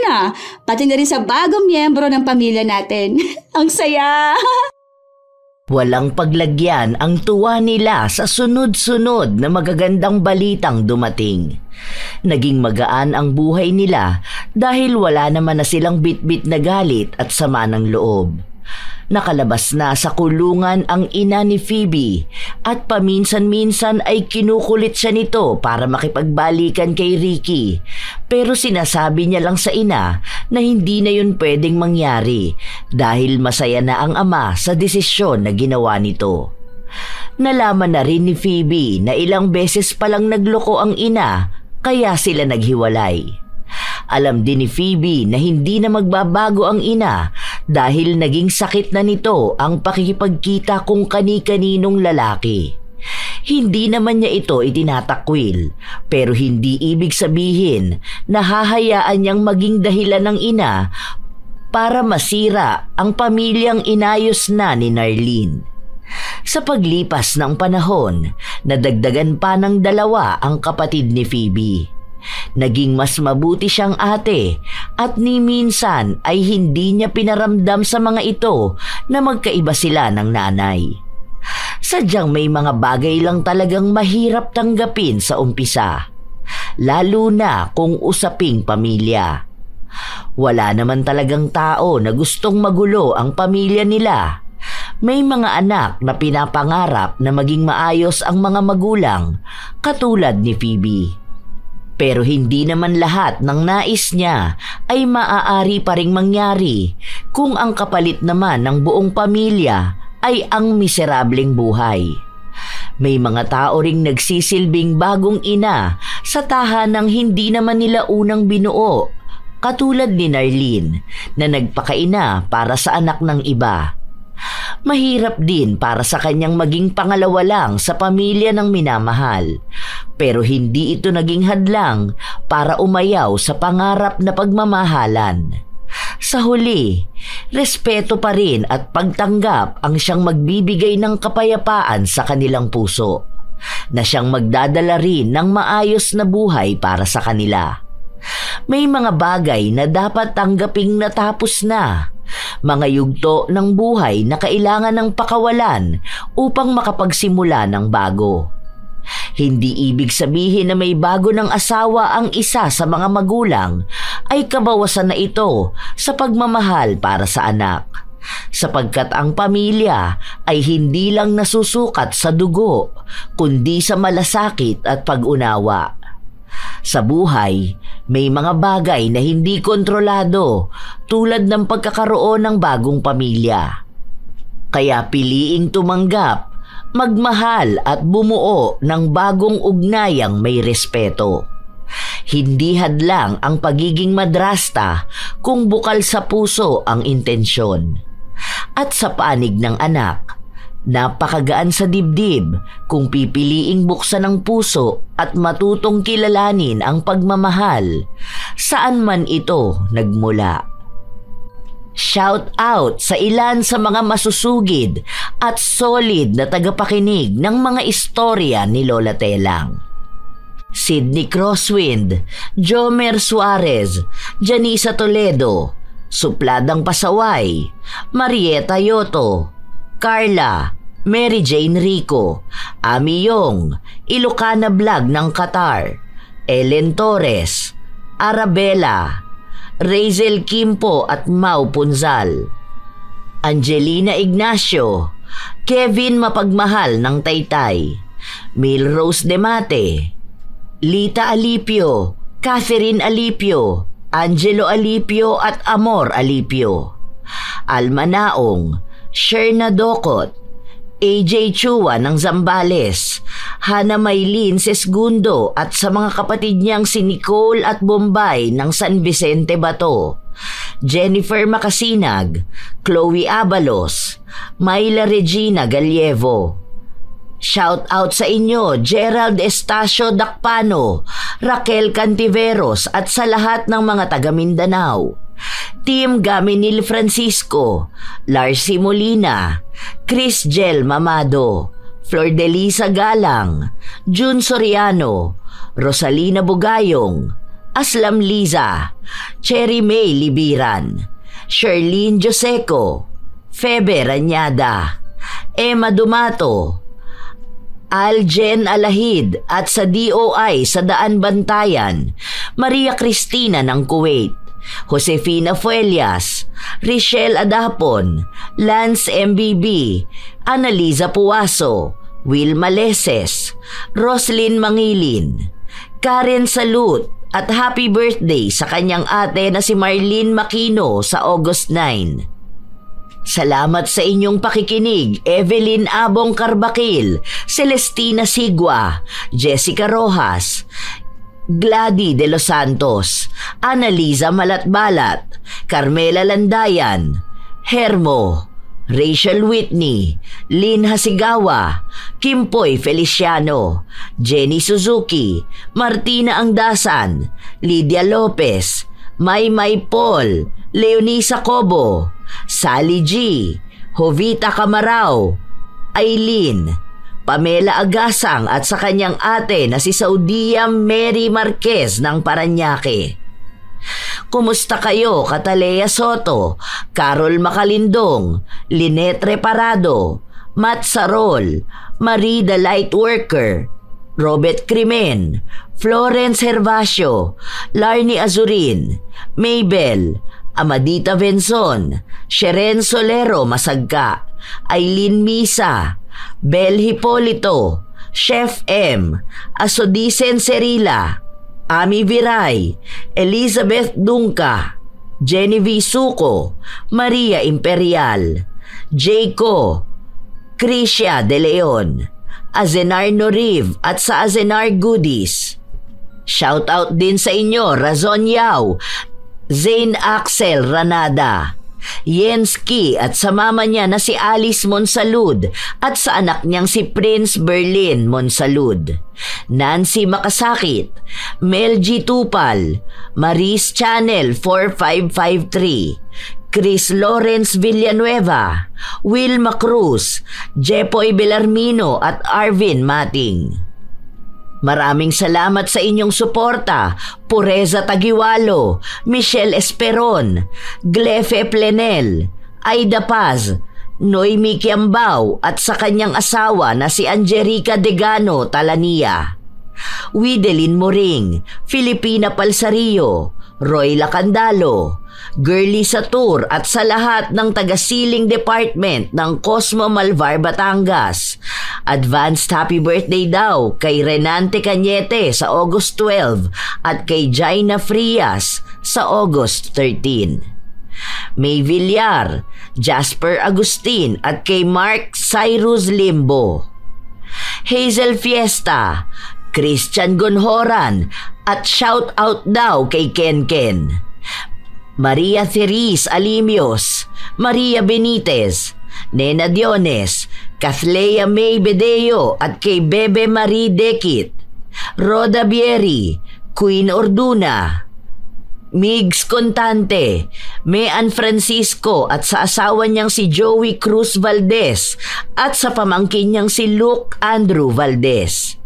pati na rin sa bagong miyembro ng pamilya natin. Ang saya! Walang paglagyan ang tuwa nila sa sunod-sunod na magagandang balitang dumating. Naging magaan ang buhay nila dahil wala naman na silang bitbit na galit at sama ng loob. Nakalabas na sa kulungan ang ina ni Phoebe at paminsan-minsan ay kinukulit siya nito para makipagbalikan kay Ricky. Pero sinasabi niya lang sa ina na hindi na yun pwedeng mangyari dahil masaya na ang ama sa desisyon na ginawa nito. Nalaman na rin ni Phoebe na ilang beses palang nagloko ang ina kaya sila naghiwalay. Alam din ni Phoebe na hindi na magbabago ang ina dahil naging sakit na nito ang pakikipagkita kung kani-kaninong lalaki. Hindi naman niya ito itinatakwil, pero hindi ibig sabihin na hahayaan niyang maging dahilan ng ina para masira ang pamilyang inayos na ni Narlene. Sa paglipas ng panahon, nadagdagan pa ng 2 ang kapatid ni Phoebe. Naging mas mabuti siyang ate at ni minsan ay hindi niya pinaramdam sa mga ito na magkaiba sila ng nanay. Sadyang may mga bagay lang talagang mahirap tanggapin sa umpisa, lalo na kung usaping pamilya. Wala naman talagang tao na gustong magulo ang pamilya nila. May mga anak na pinapangarap na maging maayos ang mga magulang, katulad ni Phoebe. Pero hindi naman lahat ng nais niya ay maaari pa ring mangyari kung ang kapalit naman ng buong pamilya ay ang miserableng buhay. May mga tao ring nagsisilbing bagong ina sa tahanang hindi naman nila unang binuo, katulad ni Narlene na nagpakaina para sa anak ng iba. Mahirap din para sa kanyang maging pangalawa lang sa pamilya ng minamahal, pero hindi ito naging hadlang para umayaw sa pangarap na pagmamahalan. Sa huli, respeto pa rin at pagtanggap ang siyang magbibigay ng kapayapaan sa kanilang puso, na siyang magdadala rin ng maayos na buhay para sa kanila. May mga bagay na dapat tanggaping natapos na, mga yugto ng buhay na kailangan ng pakawalan upang makapagsimula ng bago. Hindi ibig sabihin na may bago ng asawa ang isa sa mga magulang ay kabawasan na ito sa pagmamahal para sa anak, sapagkat ang pamilya ay hindi lang nasusukat sa dugo, kundi sa malasakit at pag-unawa. Sa buhay, may mga bagay na hindi kontrolado tulad ng pagkakaroon ng bagong pamilya. Kaya piliing tumanggap, magmahal at bumuo ng bagong ugnayang may respeto. Hindi hadlang ang pagiging madrasta kung bukal sa puso ang intensyon. At sa panig ng anak, napakagaan sa dibdib kung pipiliing buksan ang puso at matutong kilalanin ang pagmamahal, saan man ito nagmula. Shout out sa ilan sa mga masusugid at solid na tagapakinig ng mga istorya ni Lola Telang. Sydney Crosswind, Jomer Suarez, Janisa Toledo, Supladang Pasaway, Marieta Yoto, Carla, Mary Jane Rico, Ami Yong, Ilocana Vlog ng Qatar, Ellen Torres, Arabella, Razel Kimpo at Mau Punzal, Angelina Ignacio, Kevin Mapagmahal ng Taytay, Milrose Demate, Lita Alipio, Catherine Alipio, Angelo Alipio at Amor Alipio, Alma Naong, Sherna Dokot, AJ Chua ng Zambales, Hana Maylin Sesgundo at sa mga kapatid niyang si Nicole at Bombay ng San Vicente Bato, Jennifer Makasinag, Chloe Abalos, Myla Regina Gallevo. Shout out sa inyo Gerald Estacio Dakpano, Raquel Cantiveros at sa lahat ng mga taga Mindanao. Team Gaminil Francisco, Larcy Molina, Chris Gel Mamado, Flor de Lisa Galang, June Soriano, Rosalina Bugayong, Aslam Liza, Cherry May Libiran, Sherlyn Joseco, Febe Ranyada, Emma Dumato, Aljen Alahid at sa DOI sa Daan Bantayan, Maria Cristina ng Kuwait, Josefina Fuelias, Richelle Adapon, Lance MBB, Analiza Puwaso, Will Maleses, Roslyn Mangilin, Karen Salut at happy birthday sa kanyang ate na si Marlene Makino sa August 9. Salamat sa inyong pakikinig, Evelyn Abong Carbakil, Celestina Sigua, Jessica Rojas, Gladys de los Santos, Annalisa Malatbalat, Carmela Landayan, Hermo, Rachel Whitney, Lynn Hasigawa, Kimpoy Feliciano, Jenny Suzuki, Martina Angdasan, Lydia Lopez, Maymay Paul, Leonisa Cobo, Sally G, Jovita Camarao, Aileen, Pamela Agasang at sa kanyang ate na si Saudia Mary Marquez ng Paranaque. Kumusta kayo, Catalea Soto, Carol Macalindong, Lynette Reparado, Matt Sarol, Marie the Lightworker, Robert Crimen, Florence Hervasio, Larnie Azurin, Maybel, Amadita Benzon, Sheren Solero Masagka, Aileen Misa, Bel Hipolito, Chef M, Asodisen Serila, Ami Viray, Elizabeth Dunca, Genevieve Suco, Maria Imperial, Jayco, Crisia De Leon, Azenar Noriv at sa Azenar Goodies. Shoutout din sa inyo, Razon Yao, Zane Axel Ranada, Yenski at sa mama niya na si Alice Monsalud at sa anak niyang si Prince Berlin Monsalud, Nancy Makasakit, Mel G. Tupal, Maris Channel 4553, Chris Lawrence Villanueva, Wilma Cruz, Jepoy Belarmino at Arvin Mating. Maraming salamat sa inyong suporta, Pureza Tagiwalo, Michelle Esperon, Glefe Plenel, Aida Paz, Noemi Kiambao at sa kanyang asawa na si Angelica Degano Talania, Widelin Moring, Filipina Palsario, Roy Lacandalo, Girly Satur at sa lahat ng taga-siling department ng Cosmo Malvar, Batangas. Advanced happy birthday daw kay Renante Cañete sa August 12 at kay Jaina Frias sa August 13. May Villar, Jasper Agustin at kay Mark Cyrus Limbo. Hazel Fiesta, Christian Gonhoran at shout out daw kay Ken Ken. Maria Therese Alimios, Maria Benitez, Nena Diones, Kathleya May Bedeo at kay Bebe Marie Dekit, Roda Bieri, Queen Orduna, Migs Contante, Mean Francisco at sa asawa niyang si Joey Cruz Valdez at sa pamangkin niyang si Luke Andrew Valdez.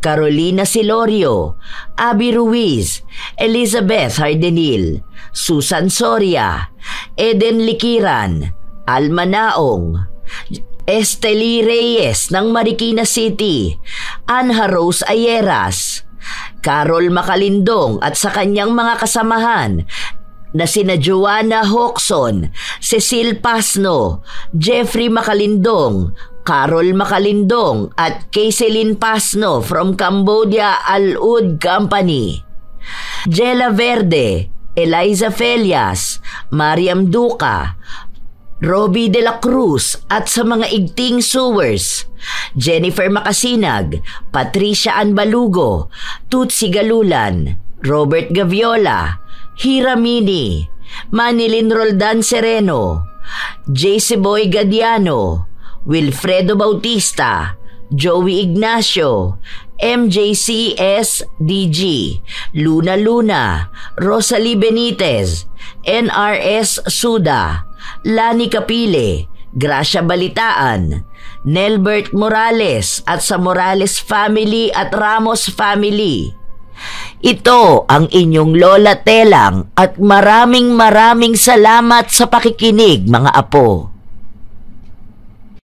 Carolina Silorio, Abby Ruiz, Elizabeth Hardenil, Susan Soria, Eden Likiran, Alma Naong, Esteli Reyes ng Marikina City, Anha Rose Ayeras, Carol Macalindong at sa kanyang mga kasamahan na sina Joanna Hoxon, Cecil Pasno, Jeffrey Macalindong, Carol Macalindong at Kayselin Pasno from Cambodia Al-Ud Company, Jela Verde, Eliza Felias, Mariam Duca, Robbie De La Cruz at sa mga igting sewers, Jennifer Makasinag, Patricia Anbalugo, Tutsi Galulan, Robert Gaviola, Hiramini, Manilin Roldan Sereno, JC Boy Gadiano, Wilfredo Bautista, Joey Ignacio, MJCS DG, Luna Luna, Rosalie Benitez, NRS Suda, Lani Capile, Gracia Balitaan, Nelbert Morales at sa Morales family at Ramos family. Ito ang inyong Lola Telang at maraming salamat sa pakikinig mga apo.